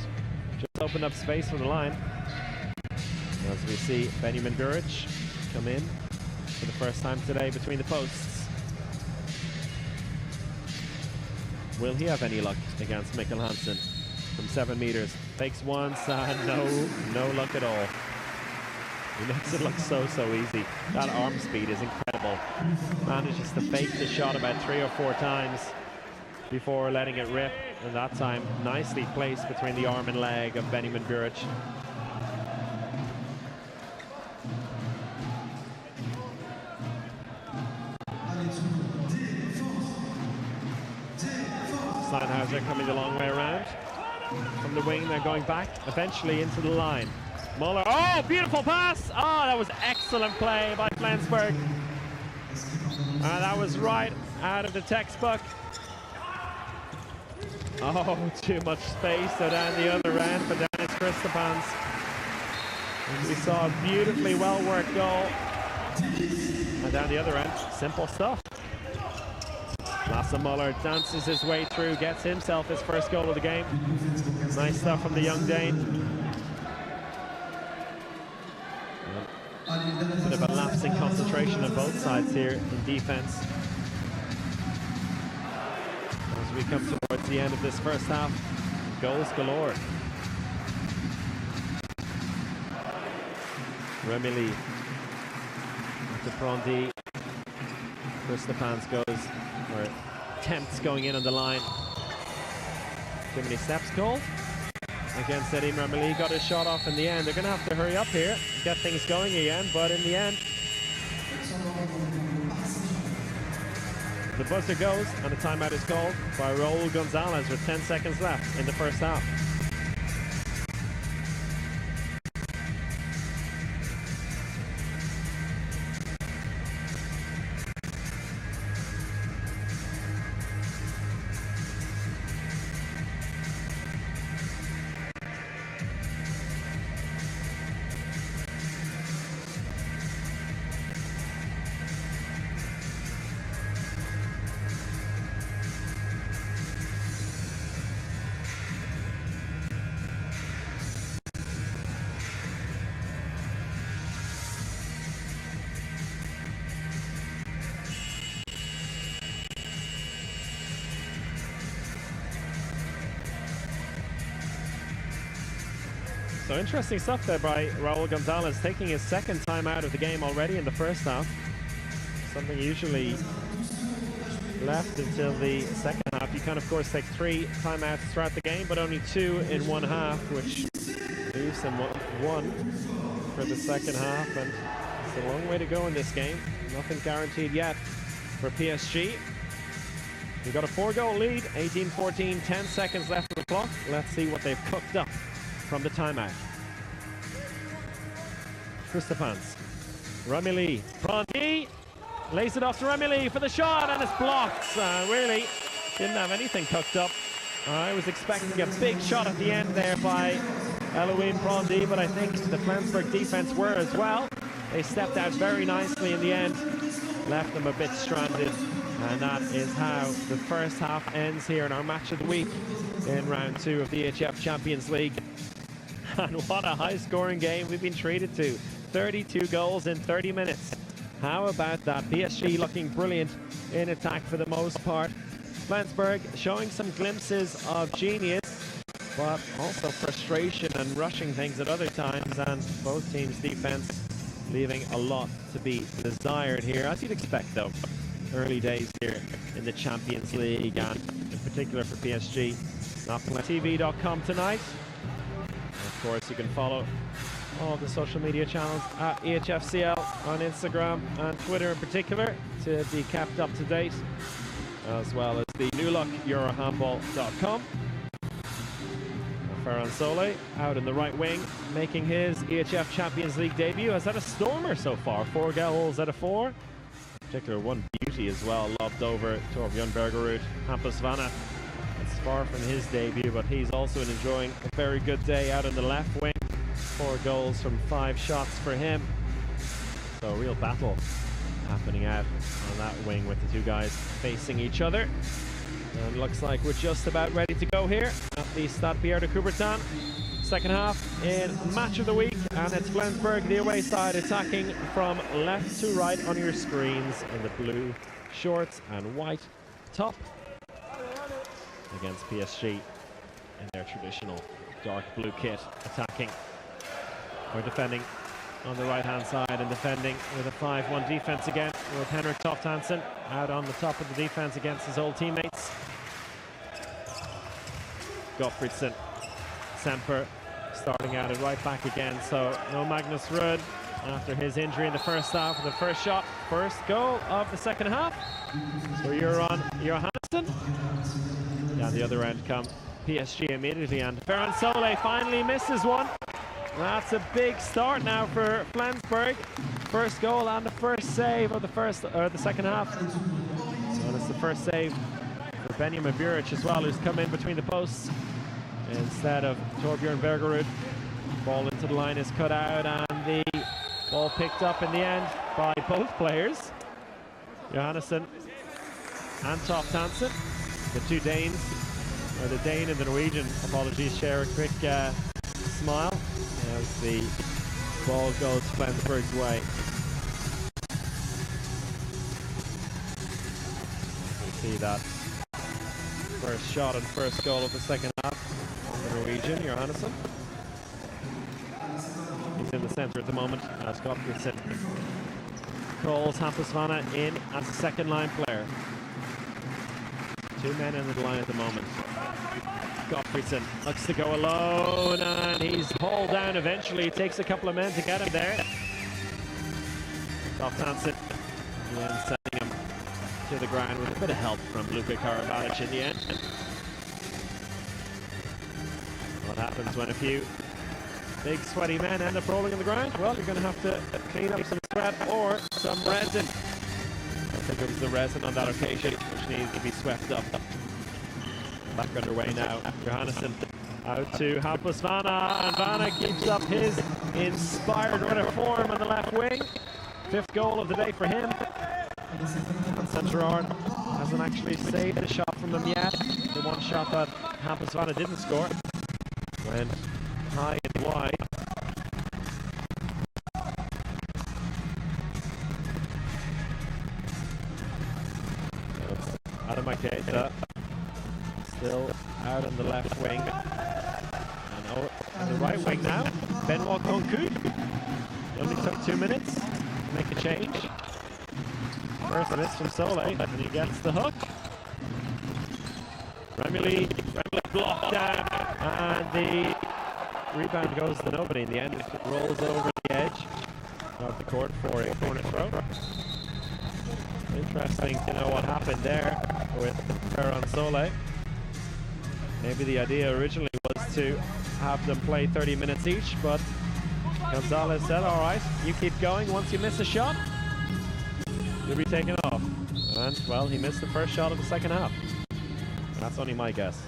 just opened up space from the line. As we see Benjamin Buric come in for the first time today between the posts. Will he have any luck against Mikkel Hansen from 7 meters? Fakes once, no luck at all. He makes it look so easy. That arm speed is incredible. Manages to fake the shot about 3 or 4 times before letting it rip, and that time nicely placed between the arm and leg of Benjamin Buric. Steinhauser coming the long way around. From the wing, they're going back, eventually into the line. Muller, oh, beautiful pass! Oh, that was excellent play by Flensburg. That was right out of the textbook. Oh, too much space, so down the other end for Dennis Christopans. We saw a beautifully well-worked goal. And down the other end, simple stuff. Lasse Muller dances his way through, gets himself his first goal of the game. Nice stuff from the young Dane. Bit of a lapse in concentration on both sides here in defense. As we come towards the end of this first half, goals galore. Remili to Prandi. Christopans goes, or attempts going in on the line. Too many steps called against Edim Remili. Got his shot off in the end. They're going to have to hurry up here, get things going again, but in the end, the buzzer goes and a timeout is called by Raul Gonzalez with 10 seconds left in the first half. So interesting stuff there by Raul Gonzalez, taking his second time out of the game already in the first half. Something usually left until the second half. You can of course take 3 timeouts throughout the game, but only 2 in one half, which leaves him 1 for the second half. And it's a long way to go in this game. Nothing guaranteed yet for PSG. We've got a 4-goal lead, 18-14, 10 seconds left on the clock. Let's see what they've cooked up from the timeout. Christopans, Remili, Prandi lays it off to Remili for the shot, and it's blocked. Really didn't have anything cooked up. I was expecting a big shot at the end there by Elohim Prandi, but I think the Flensburg defense were as well. They stepped out very nicely in the end, left them a bit stranded, and that is how the first half ends here in our match of the week in round 2 of the EHF Champions League. And what a high-scoring game we've been treated to. 32 goals in 30 minutes. How about that? PSG looking brilliant in attack for the most part. Flensburg showing some glimpses of genius, but also frustration and rushing things at other times, and both teams' defense leaving a lot to be desired here, as you'd expect though. Early days here in the Champions League, and in particular for PSG. NotPlayTV.com tonight. And of course, you can follow all the social media channels at EHFCL on Instagram and Twitter in particular to be kept up to date, as well as the new look Eurohandball.com. Ferran Sole out in the right wing, making his EHF Champions League debut. Has had a stormer so far, 4 goals out of 4. In particular, one beauty as well, lobbed over Torbjörn Bergerud. Hampus Vanna, it's far from his debut, but he's also enjoying a very good day out in the left wing. 4 goals from 5 shots for him. So a real battle happening out on that wing with the 2 guys facing each other. And looks like we're just about ready to go here at the Stade Pierre de Coubertin. Second half in match of the week, and it's Flensburg, the away side, attacking from left to right on your screens in the blue shorts and white top against PSG in their traditional dark blue kit, attacking or defending on the right-hand side, and defending with a 5-1 defense again, with Henrik Toft Hansen out on the top of the defense against his old teammates. Gottfriedsen, Semper starting out at right back again, so no Magnus Rud after his injury in the first half. The first shot, first goal of the second half. So you're on Johannesson. Down the other end come PSG immediately, and Ferran Sole finally misses one. That's a big start now for Flensburg. First goal and the first save of the second half. So it's the first save for Benjamin Buric as well, who's come in between the posts instead of Torbjörn Bergerud. Ball into the line is cut out, and the ball picked up in the end by both players, Johannesson and Toft Hansen. The 2 Danes, or the Dane and the Norwegian, apologies, share a quick smile as the ball goes Flensburg's way. You see that first shot and first goal of the second half on the Norwegian, Johannesson. He's in the centre at the moment as Gottfriedsen calls Hampus Vanna in as a second line player. 2 men in the line at the moment. Gottfriedsen looks to go alone, and he's hauled down eventually. It takes a couple of men to get him there. Toft Hansen sending him to the ground with a bit of help from Luka Karabatic in the end. What happens when a few big sweaty men end up rolling on the ground? Well, you're going to have to clean up some sweat or some resin. I think it was the resin on that occasion which needs to be swept up. Back underway now. Johannesson out to Hampus Vanna, and Vanna keeps up his inspired run of form on the left wing. 5th goal of the day for him. And Saint-Germain hasn't actually saved a shot from them yet. The one shot that Hampus Vanna didn't score went high and wide. Adam Maketa still out on the left wing. And on the right wing now, Benoit Concu. It only took 2 minutes to make a change. First miss from Sole, and he gets the hook. Remily blocked down, and the rebound goes to nobody. In the end, it rolls over the edge of the court for a corner throw. Interesting to know what happened there with Ferran Sole. Maybe the idea originally was to have them play 30 minutes each, but Gonzalez said, all right, you keep going. Once you miss a shot, you'll be taken off. And, well, he missed the first shot of the second half. That's only my guess.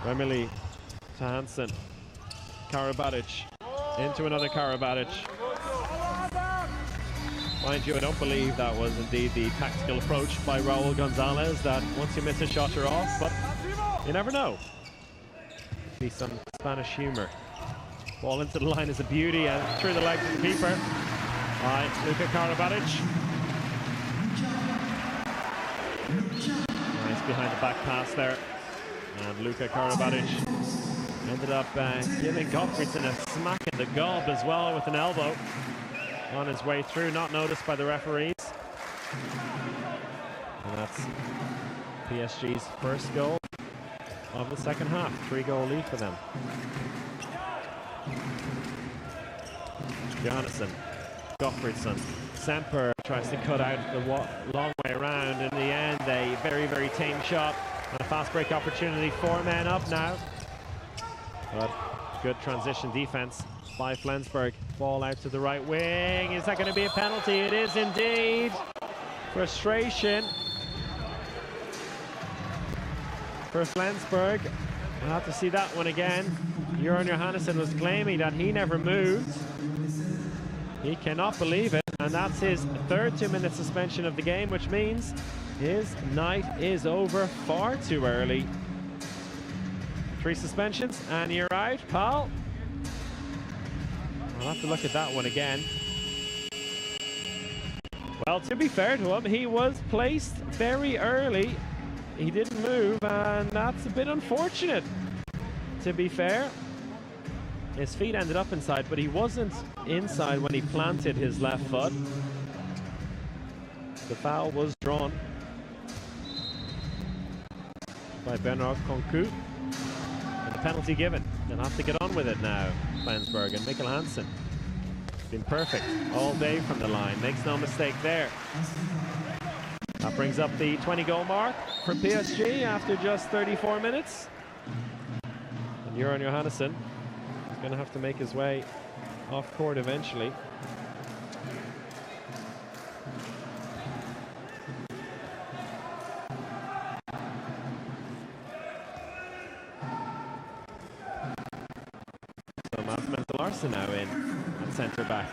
Remily to Hansen. Karabatic into another Karabatic. Mind you, I don't believe that was indeed the tactical approach by Raul Gonzalez, that once you miss a shot, you're off, but you never know. Be some Spanish humor. Ball into the line is a beauty, and through the legs of the keeper by Luka Karabatic. Nice behind the back pass there. And Luka Karabatic ended up giving Gottfriedsen a smack in the gob as well with an elbow on his way through, not noticed by the referees. And that's PSG's first goal of the second half. 3-goal lead for them. Johannesson, Gottfridsson, Semper tries to cut out the long way around. In the end, a very, very tame shot and a fast break opportunity. 4 men up now. But good transition defense by Flensburg. Ball out to the right wing. Is that going to be a penalty? It is indeed. Frustration for Flensburg. We'll have to see that one again. Jørgen Johannesson was claiming that he never moved. He cannot believe it, and that's his third 2-minute suspension of the game, which means his night is over far too early. 3 suspensions, and you're out, pal. I'll have to look at that one again. Well, to be fair to him, he was placed very early. He didn't move, and that's a bit unfortunate, to be fair. His feet ended up inside, but he wasn't inside when he planted his left foot. The foul was drawn by Bernard Concu. And the penalty given. They'll have to get on with it now, Flensburg. And Mikkel Hansen been perfect all day from the line. Makes no mistake there. That brings up the 20-goal mark for PSG after just 34 minutes. And Jørgen Johannesson is going to have to make his way off court eventually. So Mads Larsen now in at centre back.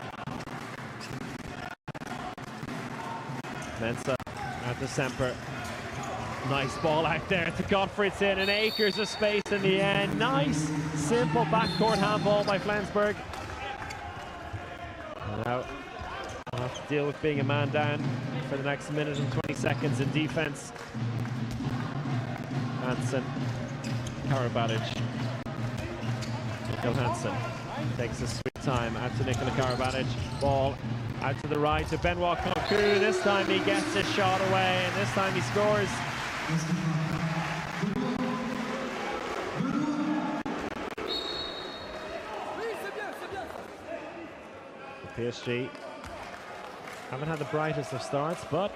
Mensah at the Semper. Nice ball out there to Gottfridsson, and acres of space in the end. Nice, simple backcourt handball by Flensburg. And now we'll have to deal with being a man down for the next minute and 20 seconds in defense. Hansen, Karabatic. Mikkel Hansen takes a sweet time out to Nikola Karabatic. Ball out to the right to Benoit Concu. This time he gets his shot away, and this time he scores. The PSG haven't had the brightest of starts, but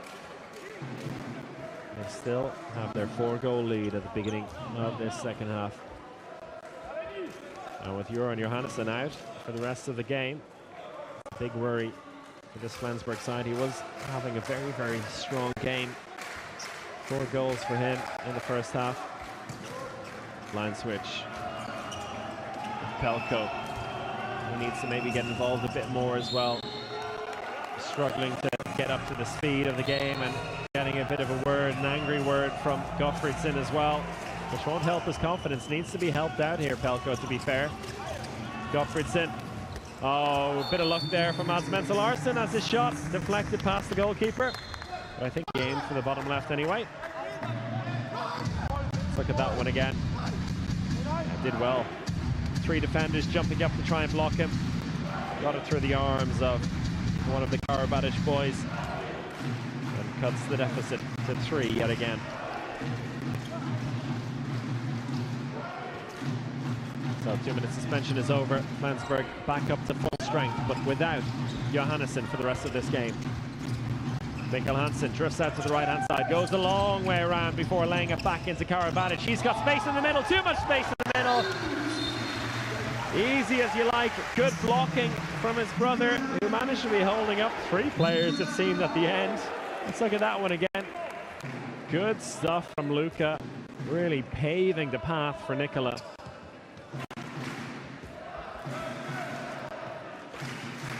they still have their 4-goal lead at the beginning of this second half. And with Jørgen Johannesson out for the rest of the game, big worry for this Flensburg side. He was having a very, very strong game. 4 goals for him in the first half. Line switch. Pelko. He needs to maybe get involved a bit more as well. Struggling to get up to the speed of the game and getting a bit of a word, an angry word from Gottfridsson as well, which won't help his confidence. Needs to be helped out here, Pelko, to be fair. Gottfridsson. Oh, a bit of luck there from Mads Larsen as his shot deflected past the goalkeeper. But I think he aimed for the bottom left anyway. Let's look at that one again. Did well. 3 defenders jumping up to try and block him. Got it through the arms of one of the Karabatic boys. And cuts the deficit to 3 yet again. So 2-minute suspension is over. Flensburg back up to full strength, but without Johannesson for the rest of this game. Mikkel Hansen drifts out to the right-hand side, goes a long way around before laying it back into Karabatic. He's got space in the middle, too much space in the middle. Easy as you like, good blocking from his brother, who managed to be holding up 3 players, it seemed, at the end. Let's look at that one again. Good stuff from Luca, really paving the path for Nikola.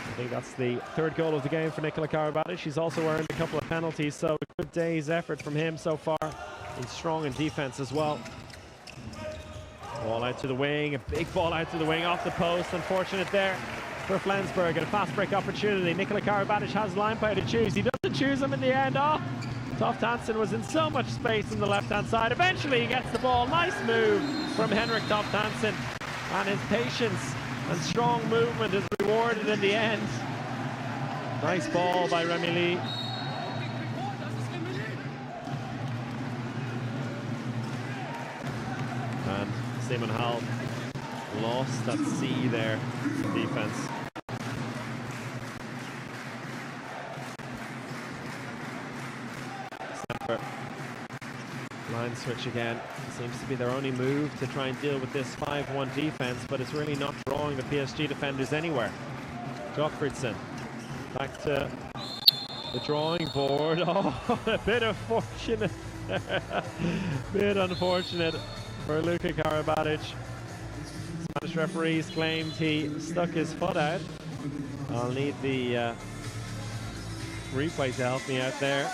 I think that's the 3rd goal of the game for Nikola Karabatic. He's also earned a couple of penalties, so a good day's effort from him so far. He's strong in defense as well. Ball out to the wing, a big ball out to the wing, off the post. Unfortunate there for Flensburg, and a fast break opportunity. Nikola Karabatic has line play to choose. He doesn't choose him in the end. Oh, Toft Hansen was in so much space on the left-hand side. Eventually he gets the ball. Nice move from Henrik Toft Hansen, and his patience and strong movement is rewarded in the end. Nice ball by Remy Lee. And Simon Hall lost at sea there in defense. Centre. Line switch again. Seems to be their only move to try and deal with this 5-1 defense, but it's really not drawing the PSG defenders anywhere. Gottfriedson back to the drawing board. Oh, a bit unfortunate. Bit unfortunate for Luka Karabatic. Spanish referees claimed he stuck his foot out. I'll need the replay to help me out there.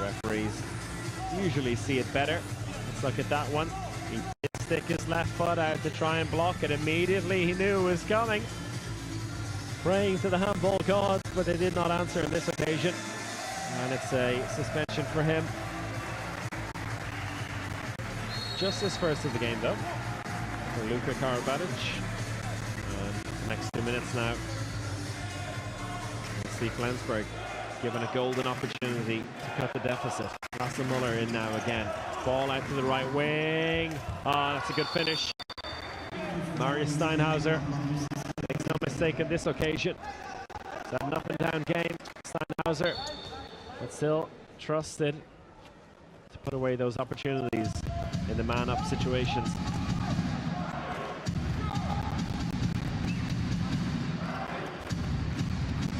Referees usually see it better. Let's look at that one. He did stick his left foot out to try and block it. Immediately he knew it was coming. Praying to the handball gods, but they did not answer on this occasion. And it's a suspension for him. Just his first of the game though, for Luka Karabatic. And the next 2 minutes now. We'll see Flensburg given a golden opportunity to cut the deficit. Lasse Muller in now again. Ball out to the right wing. Ah, that's a good finish. Marius Steinhauser makes no mistake on this occasion. It's an up and down game. Steinhauser, but still trusted to put away those opportunities in the man-up situations.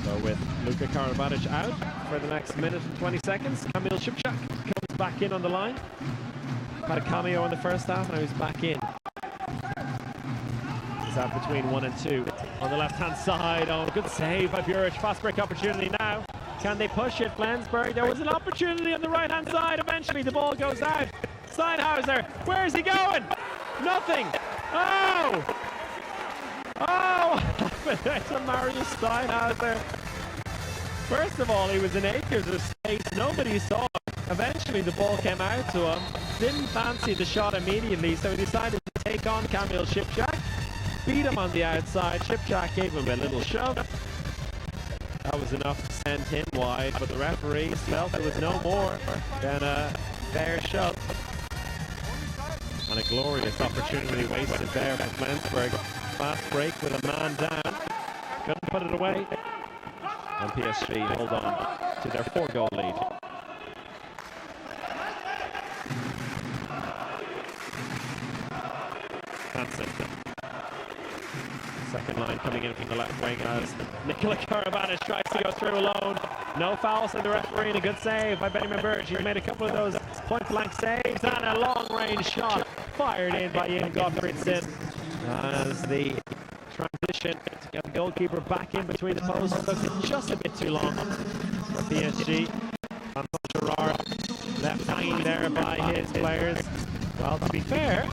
So with Luka Karabatic out for the next minute and 20 seconds, Kamil Szybczak comes back in on the line. Had a cameo in the first half and now he's back in. He's out between 1 and 2. On the left-hand side, oh, good save by Buric. Fast break opportunity now. Can they push it, Flensburg? There was an opportunity on the right-hand side. Eventually the ball goes out. Steinhauser, where's he going? Nothing. Oh! Oh! That's a Marius Steinhauser. First of all, he was in acres of space. Nobody saw him. Eventually the ball came out to him. Didn't fancy the shot immediately, so he decided to take on Kamil Szybczak. Beat him on the outside. Szybczak gave him a little shove. That was enough to send him wide, but the referees felt there was no more than a fair shove. And a glorious opportunity wasted there for Flensburg. Fast break with a man down. Couldn't put it away. And PSG hold on to their 4-goal lead. Hansen. Second line coming in from the left wing as Nikola Karabatic tries to go through alone. No fouls, and the referee, and a good save by Benjamin Burge. He made a couple of those point-blank saves, and a long-range shot fired in by Ian Gottfriedson as the transition to get the goalkeeper back in between the posts took just a bit too long for PSG. Anton Gerard left hanging there by his players. Well, to be fair,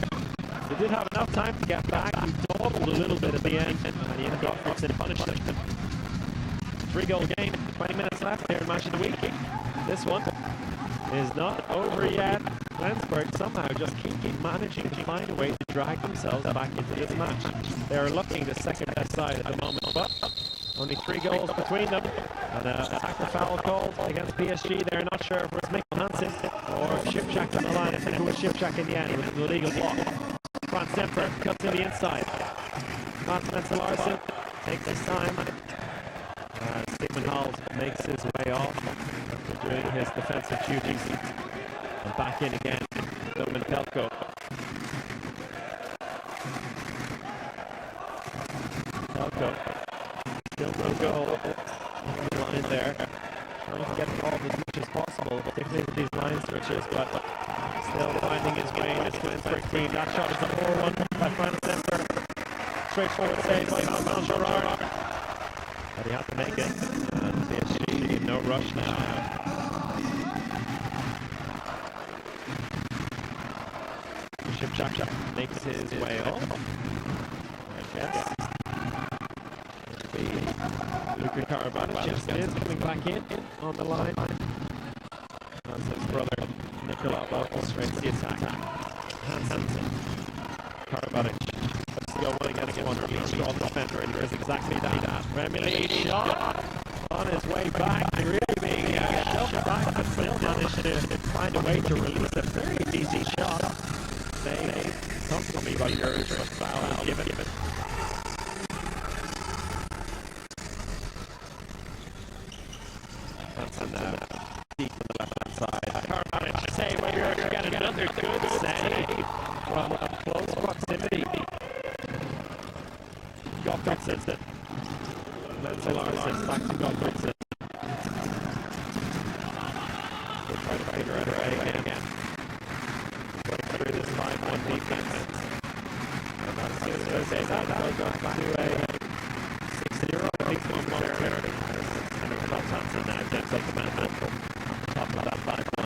they did have enough time to get back. He dawdled a little bit at the end, and Ian Gottfriedson punished them. 3-goal game, 20 minutes left here in Match of the Week. This one is not over yet. Flensburg somehow just keep managing to find a way to drag themselves back into this match. They are looking the second best side at the moment, but only 3 goals between them. And a tackle foul called against PSG. They're not sure if it was Mikkel Hansen or Szybczak on the line. I think it was Szybczak in the end with the legal block. Franz Semper cuts in the inside. Mats Mensel-Larsen takes his time. Stephen Hall makes his way off after doing his defensive duties. And back in again, Domin Pelko. Pelko, still no goal on the line there. Trying to get involved as much as possible, particularly with these line switches, but still finding his way in this Flensburg team. That shot is the poor one by Franz Semper. Straightforward save by Anton Gerard. But he had to make it, and PSG in no rush now. Szybczak makes his way off. I guess Luka Karabatic is coming back in on the line. As his brother Nikola orchestrates the attack. Hansen. Karabatic. Let's go one against one. Really strong defender, and he does exactly that. Remily shot on his way back, really being shoved back, but still managed to find a way to release a very easy shot. Tell me about yours. Foul given. That's in deep on the left-hand side. Carmine, say where you're getting another good save from close proximity. Gottfriedsen. Let's Larsen back to Gottfriedsen. We'll try to figure out a way again. Going through this 5-1 defense. And that's going to say that will go back to a 6-0 at least momentarily. And Hansen now gets up the mantle. Top of that 5-1.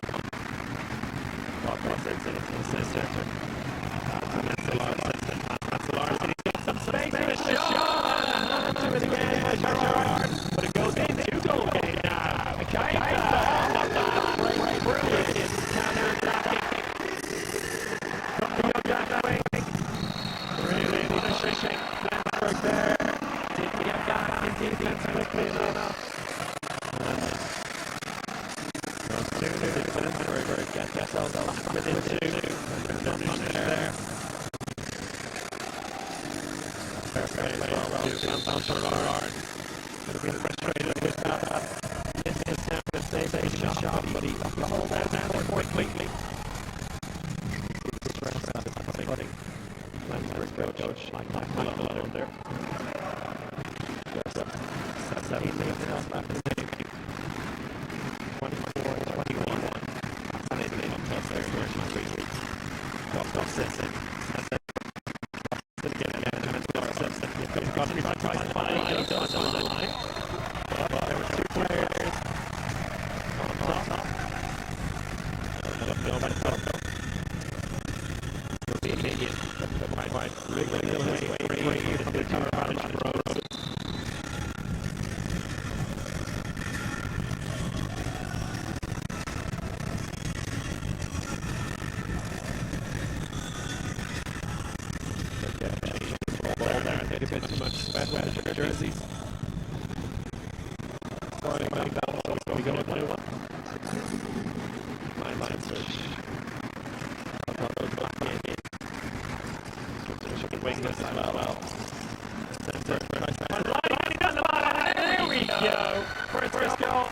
Gottfriedsen into the center. That's Larsen. That's Larsen. He's got some space in the shot. To it again by Gerard. But it goes in. 2-goal game now. Brilliant counter-attacking from the young wing. Really punishing Flensburg there. Didn't get back in defense quickly enough. No sooner did Flensburg get themselves within 2. And they're punished there. Fair play well to Gerard. Could have been frustrated with that. This attempt to save a shot, but he hold that now quickly. Stress out his putting. Flensburg coach Mike Malone there. Just 17 minutes after the game. 24-21. And it's been up plus there for Gottfriedsen. On the line. But there were 2 players on top. Nobody felt will be immediate. Quite wriggling away from the tower advantage road. A bit too much sweat with the jerseys. Scoring back down, so we go with 1. Line switch. Wing this as well. Center. There we go. First goal.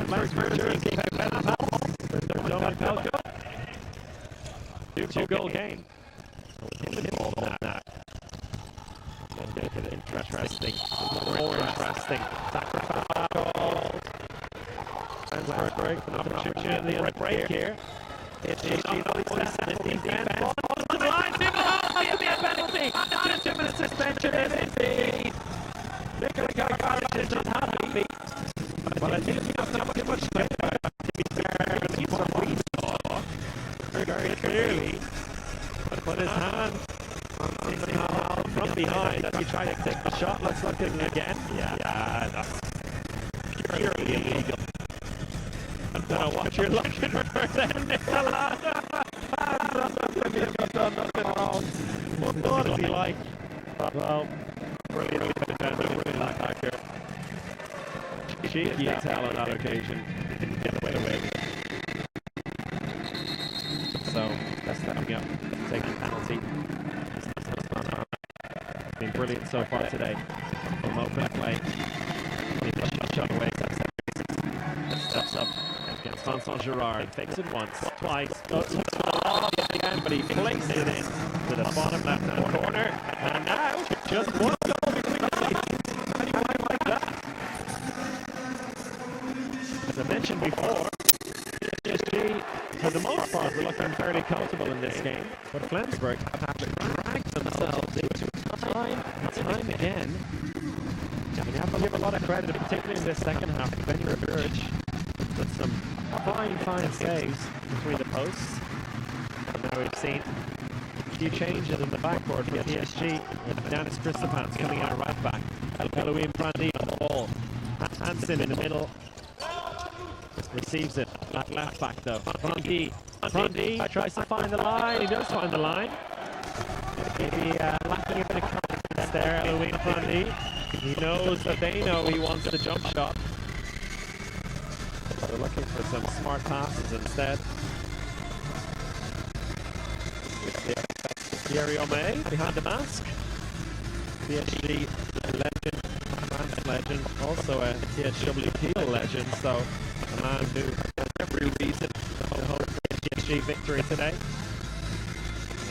Flensburg jersey. There's no one Pelko. 2-goal game. In the ball now. Interesting. More interesting. Sacrifice. Flensburg, an opportunity on the break here. It's defense. On the line. Penalty. After 2 minutes suspension, indeed. Nicola Garrett is not happy. But I think you have to put too much to be fair. He's what we saw very clearly. Put his hand from behind as he tried to take the shot. Let's look at it again. Yeah, that's purely illegal. I don't know what you're looking for then, Nicola. You've done nothing wrong. What does he like? Well, brilliant defender, really like that here. Cheeky tell on that occasion. Didn't get away with it. So, that's stepping up, taking a penalty. Been brilliant so far today. From open play. Shot away. Steps up against Saint-Germain. Fakes it once, twice. Goes to the lob again, but he places it in to the bottom left-hand corner. And now, just 1 goal between the seasons. How do you like that? As I mentioned before, PSG, for the most part, were looking fairly comfortable in this game. But Flensburg have dragged themselves into time again. You have to give a lot of credit, particularly in this second half, to Benny Revich with some fine saves between the posts. And now we've seen a few changes in the backboard for PSG. Dennis Christopans coming out right back. Elohim Brandy on the ball. Hansen in the middle. Receives it at left back though. Brandy tries to find the line. He does find the line. Maybe lacking a bit of confidence there, Elohim Brandy. He knows that they know he wants the jump shot. They're looking for some smart passes instead. Thierry Omey behind the mask. PSG legend, France legend, also a PHWPL legend, so a man who has every reason to hope for a PSG victory today.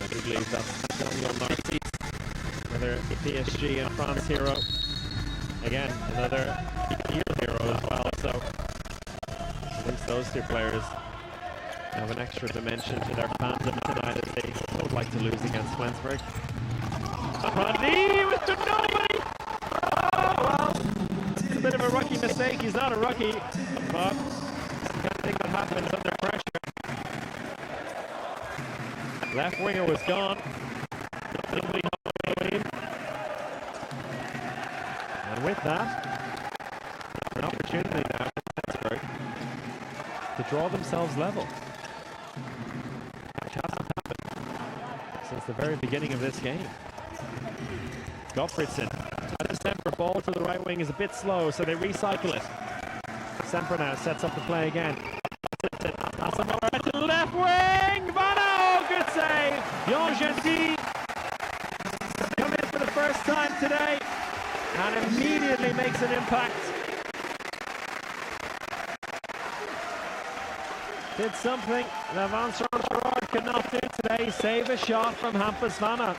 I do believe that's Daniel Narcisse, another PSG and France hero. Again, another EPL hero as well, so at least those two players have an extra dimension to their fandom tonight as they don't like to lose against Flensburg. Randy with nobody! Oh, well, it's a bit of a rookie mistake. He's not a rookie, but it's the kind of thing that happens under pressure. Left winger was gone. And with that, an opportunity now for Flensburg to draw themselves level, which hasn't happened since the very beginning of this game. Gottfriedson at the center, ball to the right wing is a bit slow, so they recycle it. Semper now sets up the play again. Asamoah to the left wing. Bono, good save. Jan Gentil come in for the first time today and immediately makes an impact. Did something that Vincent Gerard could not do today. Save a shot from Hampus Vanna.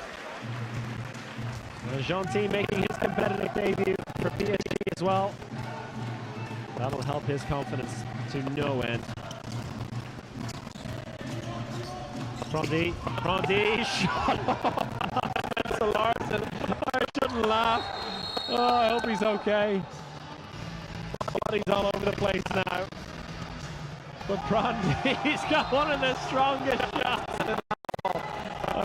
Gentil making his competitive debut for PSG as well. That'll help his confidence to no end. Prandi shot off. Larson. I shouldn't laugh. Oh, I hope he's okay. Body's all over the place now. But Prandi's got one of the strongest shots in the ball.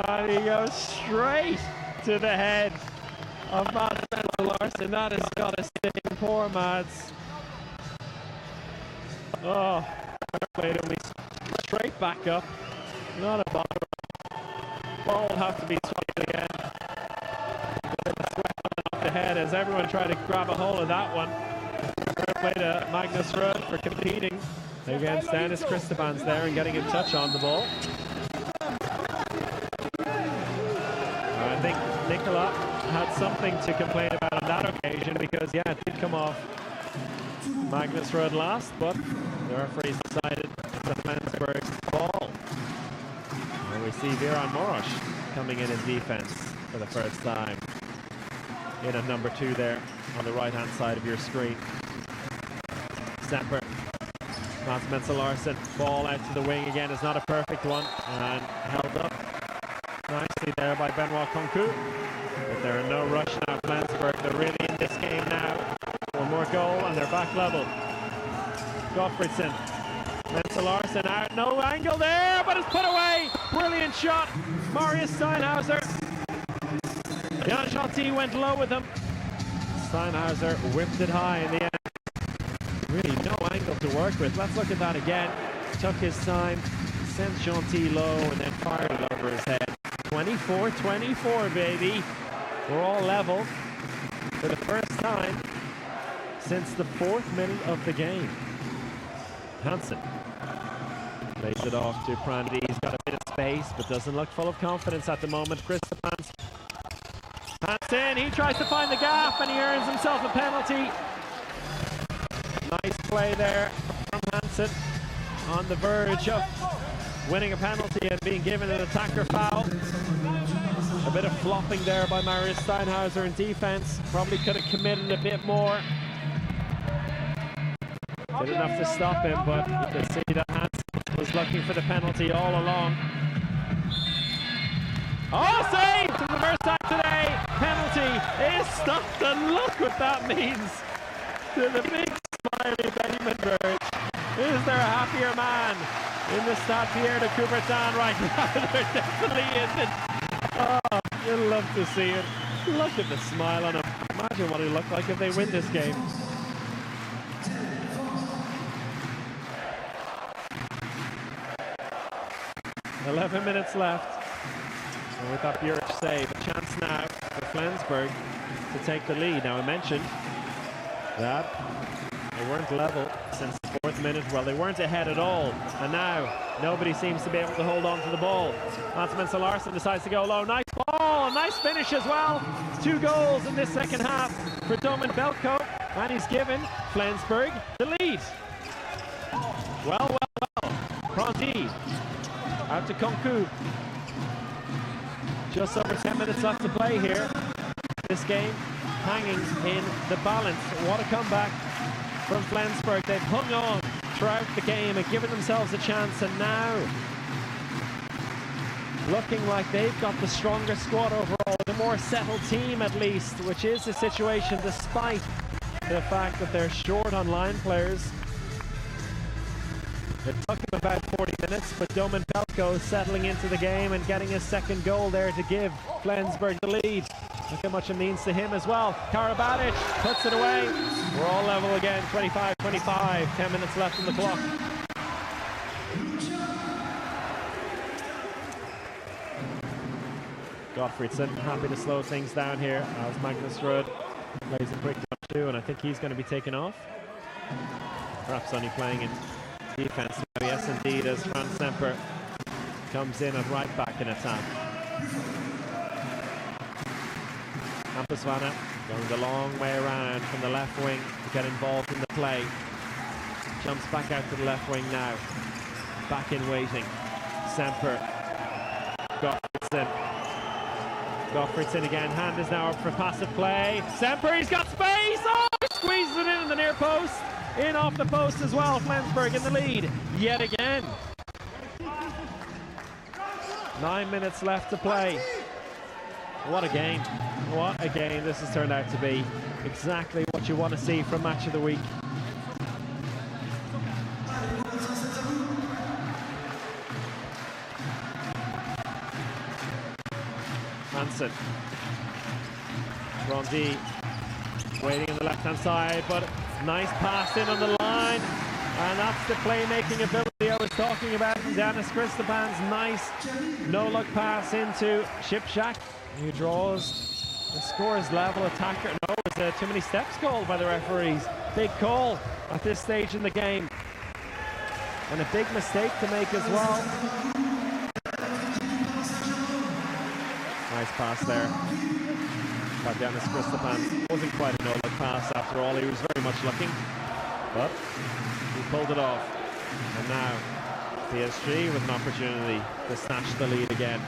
And he goes straight to the head of Mads Larson. That has got to sting poor Mads. Oh, played him straight back up. Not a bother. Ball will have to be swiped again. Sweat off the head as everyone tried to grab a hold of that one. Fair play to Magnus Rudd for competing against Dennis Christopans there and getting a touch on the ball. I think Nicola had something to complain about on that occasion because, yeah, it did come off Magnus Rudd last, but the referees decided it's a Flensburg ball. And we see Viran Morosh coming in defense for the first time. In at number 2 there on the right-hand side of your screen. Semper. Mats Menzel-Larsen, ball out to the wing again is not a perfect one and held up nicely there by Benoit Concoux. But they're in no rush now, Flensburg. They're really in this game now. One more goal and they're back level. Gottfriedson, Menzel-Larsen out, no angle there, but it's put away. Brilliant shot, Marius Steinhauser. Jan Gentil went low with him. Steinhauser whipped it high in the end. Really no angle to work with. Let's look at that again. Took his time, sent Gentil low, and then fired it over his head. 24-24, baby. We're all level for the first time since the 4th minute of the game. Hansen lays it off to Prandi. He's got a bit of space, but doesn't look full of confidence at the moment. Christopans. Hansen, he tries to find the gap, and he earns himself a penalty. Nice play there from Hansen on the verge of winning a penalty and being given an attacker foul. A bit of flopping there by Marius Steinhauser in defense. Probably could have committed a bit more. Did enough to stop him, but you can see that Hansen was looking for the penalty all along. Oh, saved for the first time today. Penalty is stopped, and look what that means to the big smiley Benjamin Burge. Is there a happier man in the Stade Pierre de Coubertin right now? There definitely isn't. Oh, you'll love to see it. Look at the smile on him. Imagine what he'll look like if they win this game. "11 minutes left. And with that Buric save, a chance now for Flensburg to take the lead. Now I mentioned that they weren't level since the 4th minute. Well, they weren't ahead at all, and now nobody seems to be able to hold on to the ball. Mats Larsen decides to go low. Nice ball, nice finish as well. 2 goals in this second half for Domen Belko, and he's given Flensburg the lead. Well. Prandi out to Konku. Just over 10 minutes left to play here. This game hanging in the balance. What a comeback from Flensburg. They've hung on throughout the game and given themselves a chance, and now looking like they've got the stronger squad overall, the more settled team at least, which is the situation despite the fact that they're short on line players. It took him about 40 minutes, but Domen Belko settling into the game and getting his second goal there to give Flensburg the lead. Look how much it means to him as well. Karabatic puts it away. We're all level again, 25-25, 10 minutes left on the clock. Gottfriedson happy to slow things down here as Magnus Rudd plays a quick touch too, and I think he's going to be taken off. Perhaps only playing in defense. Yes, indeed, as Franz Semper comes in at right back in attack. Hampus Vanna going the long way around from the left wing to get involved in the play. Jumps back out to the left wing now. Back in waiting. Semper. Gottfriedson again. Hand is now up for passive play. Semper, he's got space! Oh, he squeezes it in the near post. In off the post as well. Flensburg in the lead yet again. 9 minutes left to play. What a game. What a game this has turned out to be. Exactly what you want to see from Match of the Week. Hansen. Rondi waiting on the left-hand side, but nice pass in on the line. And that's the playmaking ability I was talking about from Dennis Kristopan's nice no-look pass into Shipshak, who draws and scores level attacker. No, there's too many steps called by the referees. Big call at this stage in the game. And a big mistake to make as well. Nice pass there by Dennis Kristopan. Wasn't quite a no-look pass after all. He was very much looking, but he pulled it off. And now PSG with an opportunity to snatch the lead again.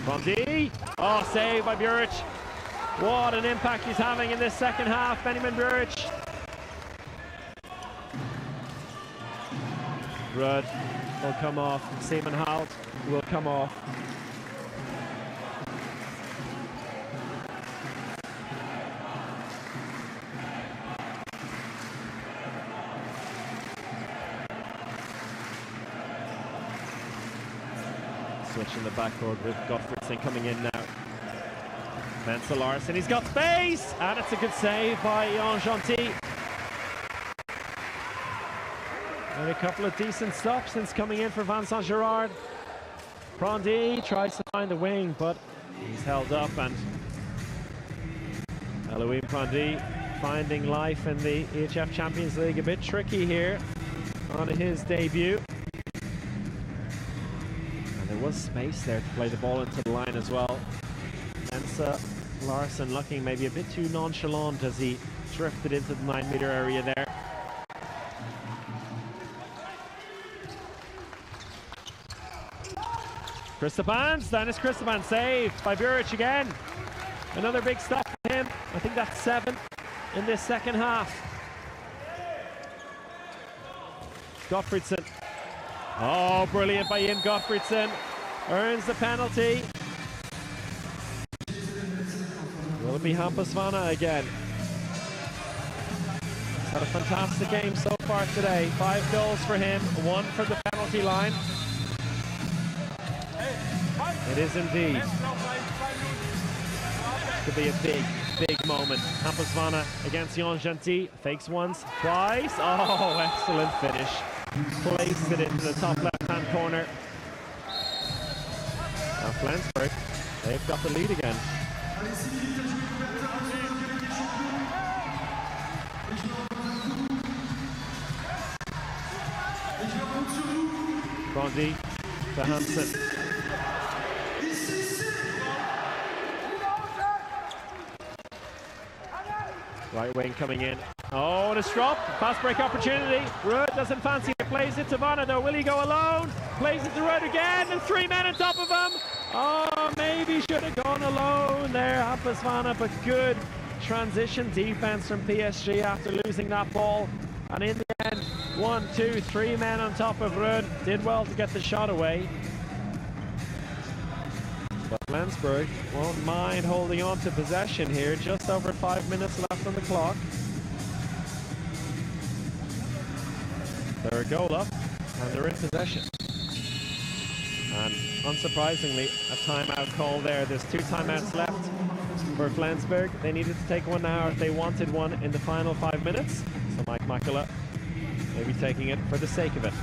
Bondi. Oh, save by Buric. What an impact he's having in this second half, Benjamin Buric. Rudd will come off. Seaman Halt will come off. Switch in the backboard with Gottfriedson coming in now. Mensah Larsen, he's got space! And it's a good save by Jan Gentil. And a couple of decent stops since coming in for Vincent Girard. Prandi tries to find the wing, but he's held up, and Elohim Prandi finding life in the EHF Champions League. A bit tricky here on his debut. And there was space there to play the ball into the line as well. Mensah Larsen looking maybe a bit too nonchalant as he drifted into the 9-meter area there. Kristopan, Dennis Kristopan saved by Buric again. Another big stop for him. I think that's 7 in this second half. Gottfriedson. Oh, brilliant by Jim Gottfriedson. Earns the penalty. Will it be Hampus Vanna again? He's had a fantastic game so far today. 5 goals for him, 1 for the penalty line. It is indeed. Could be a big moment. Hampus Vanna against Jan Gentil. Fakes once, twice. Oh, excellent finish. Placed it into the top left-hand corner. Now Flensburg, they've got the lead again. Allez, 6 minutes à jouer, couverteur, monsieur, quel est champion? Les joueurs comptent sur vous. Les joueurs comptent sur vous. Brandy to Hansen. Right wing coming in. Oh, and a drop. Fast break opportunity. Ruud doesn't fancy it. Plays it to Vanna though. Will he go alone? Plays it to Ruud again. And 3 men on top of him. Oh, maybe should have gone alone there. Hampus Vanna, but good transition defense from PSG after losing that ball. And in the end, 1, 2, 3 men on top of Ruud. Did well to get the shot away. But Flensburg won't mind holding on to possession here. Just over 5 minutes left on the clock. They're a goal up and they're in possession. And unsurprisingly, a timeout call there. There's 2 timeouts left for Flensburg. They needed to take one now if they wanted one in the final 5 minutes. So Mike Makela may be taking it for the sake of it.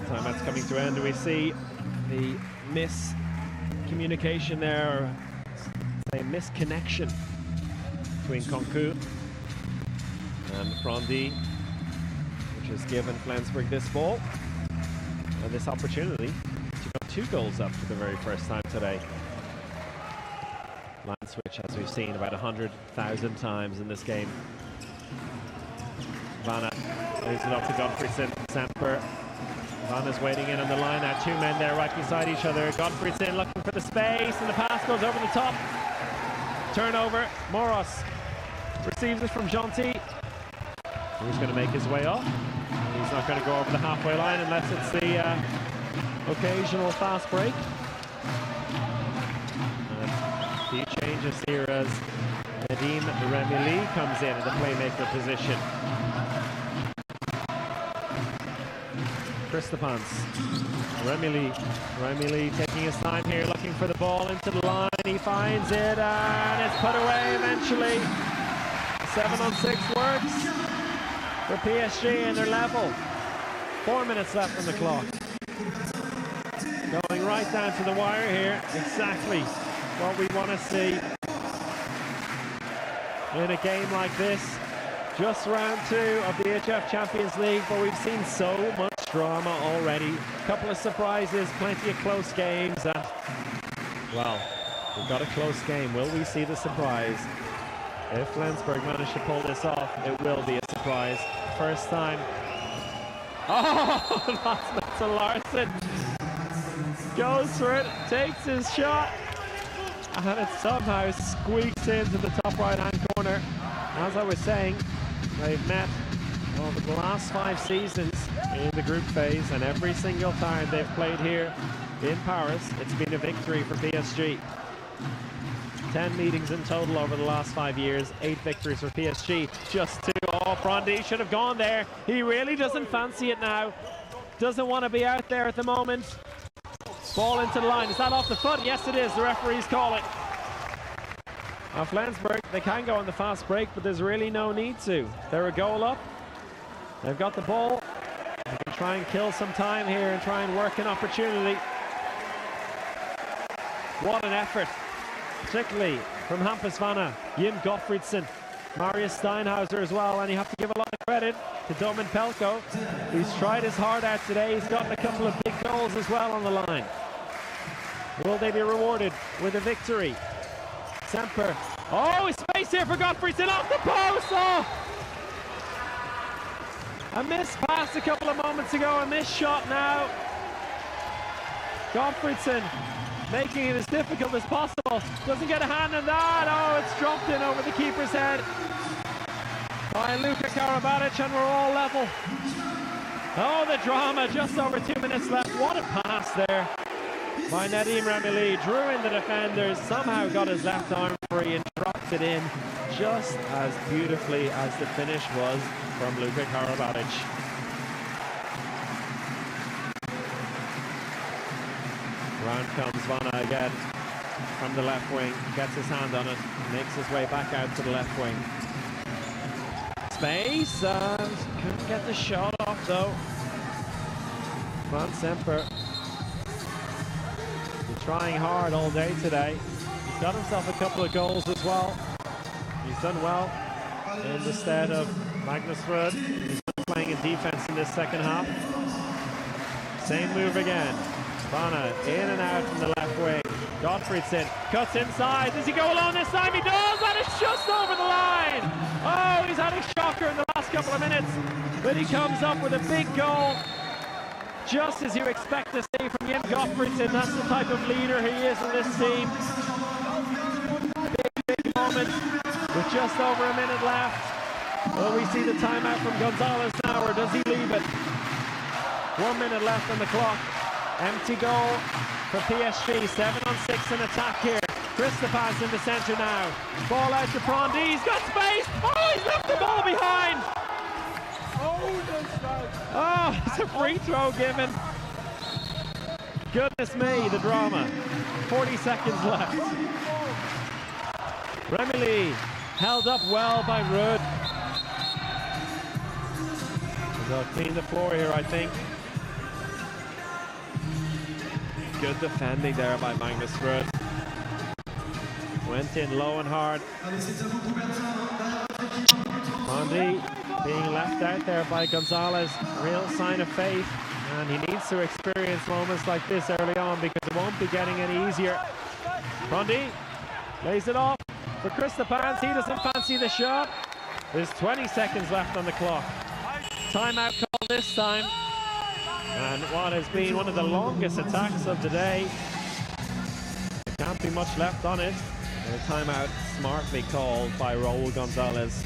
Timeout's coming to end. We see the miscommunication there, or say misconnection between Concu and Brandy, which has given Flensburg this ball and this opportunity to go 2 goals up for the very first time today. Line switch, as we've seen about 100,000 times in this game. Vanna leaves it up to Gottfriedsen. Semper. Vanna's waiting in on the line now. 2 men there right beside each other. Gottfriedsen looking for the space, and the pass goes over the top. Turnover. Moros receives it from Gentil. He's going to make his way up. He's not going to go over the halfway line unless it's the occasional fast break. And a few changes here as Nadim Remili comes in the playmaker position. Christopans. Remili taking his time here, looking for the ball into the line. He finds it and it's put away eventually. 7-on-6 works for PSG and they're level. 4 minutes left on the clock. Going right down to the wire here. Exactly what we want to see in a game like this. Just round 2 of the EHF Champions League, but we've seen so much drama already. A couple of surprises, plenty of close games, and well, we've got a close game. Will we see the surprise? If Flensburg manage to pull this off, it will be a surprise. First time. Oh, that's Mr. Larson. Goes for it, takes his shot, and it somehow squeaks into the top right-hand corner. As I was saying, they've met over the last 5 seasons in the group phase, and every single time they've played here in Paris, it's been a victory for PSG. 10 meetings in total over the last 5 years, 8 victories for PSG. Just 2. Oh, Brandy should have gone there. He really doesn't fancy it now. Doesn't want to be out there at the moment. Ball into the line. Is that off the foot? Yes, it is. The referees call it. Now Flensburg, they can go on the fast break, but there's really no need to. They're a goal up. They've got the ball. They can try and kill some time here and try and work an opportunity. What an effort, particularly from Hampus Vanna, Jim Gottfriedsen, Marius Steinhauser as well, and you have to give a lot of credit to Domin Pelko, who's tried his heart out today. He's gotten a couple of big goals as well on the line. Will they be rewarded with a victory? Semper. Oh, space here for Gottfriedsen off the post. Oh! A missed pass a couple of moments ago, a missed shot now. Gottfriedsen making it as difficult as possible. Doesn't get a hand on that. Oh, it's dropped in over the keeper's head by Luka Karabatic, and we're all level. Oh, the drama, just over 2 minutes left. What a pass there by Nadim Remili. Drew in the defenders, somehow got his left arm free and dropped it in just as beautifully as the finish was from Luka Karabatic. Round comes Vanna again from the left wing, gets his hand on it, makes his way back out to the left wing. Space, and couldn't get the shot off though. Franz Semper, he's trying hard all day today. He's got himself a couple of goals as well. He's done well in the stead of Magnus Rud. He's playing in defense in this second half. Same move again. Vanna in and out from the left wing. Gottfriedson cuts inside. Does he go alone this time? He does, and it's just over the line. Oh, he's had a shocker in the last couple of minutes, but he comes up with a big goal, just as you expect to see from Jim Gottfriedson. That's the type of leader he is in this team. Big moment with just over a minute left. Will we see the timeout from Gonzalez now, or does he leave it? 1 minute left on the clock. Empty goal for PSG. 7-on-6 in attack here. Christopaz in the centre now. Ball out to Prondy. He's got space. Oh, he's left the ball behind. Oh, it's a free throw given. Goodness me, the drama. 40 seconds left. Remili held up well by Rud. They'll clean the floor here, I think. Good defending there by Magnus Rud. Went in low and hard. Bondi being left out there by Gonzalez. Real sign of faith. And he needs to experience moments like this early on, because it won't be getting any easier. Bondi lays it off for Christopaz. He doesn't fancy the shot. There's 20 seconds left on the clock. Timeout call this time. And what has been one of the longest attacks of the day. There can't be much left on it. And a timeout smartly called by Raul Gonzalez.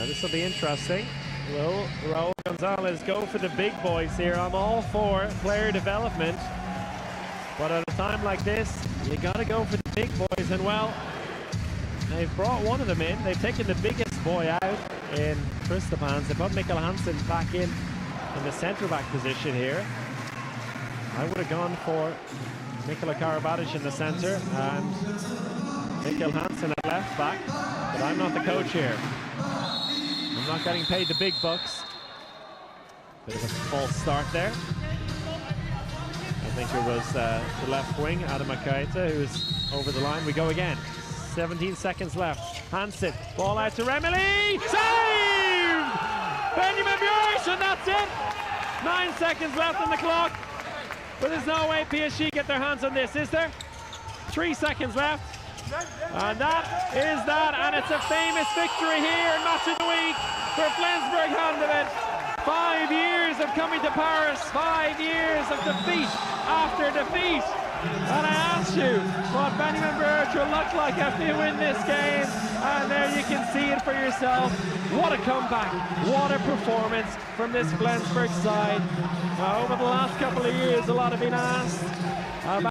This will be interesting. Will Raul Gonzalez go for the big boys here? I'm all for player development, but at a time like this, you got to go for the big boys. And well, they've brought one of them in. They've taken the biggest boy out in Christopaz. They put Mikkel Hansen back in the centre-back position here. I would have gone for Nikola Karabatic in the centre and Mikkel Hansen at left back, but I'm not the coach here. I'm not getting paid the big bucks. Bit of a false start there. I think it was the left wing, Adam Akaita, who was over the line. We go again. 17 seconds left. Hansen, ball out to Remili. Saved! Benjamin Björk, and that's it. 9 seconds left on the clock. But there's no way PSG get their hands on this, is there? 3 seconds left. And that is that, and it's a famous victory here in Match of the Week for Flensburg-Handewitt. 5 years of coming to Paris, 5 years of defeat after defeat. And I asked you what Benjamin Björk will look like after you win this game, and there you can see it for yourself. What a comeback, what a performance from this Flensburg side. Over the last couple of years, a lot have been asked about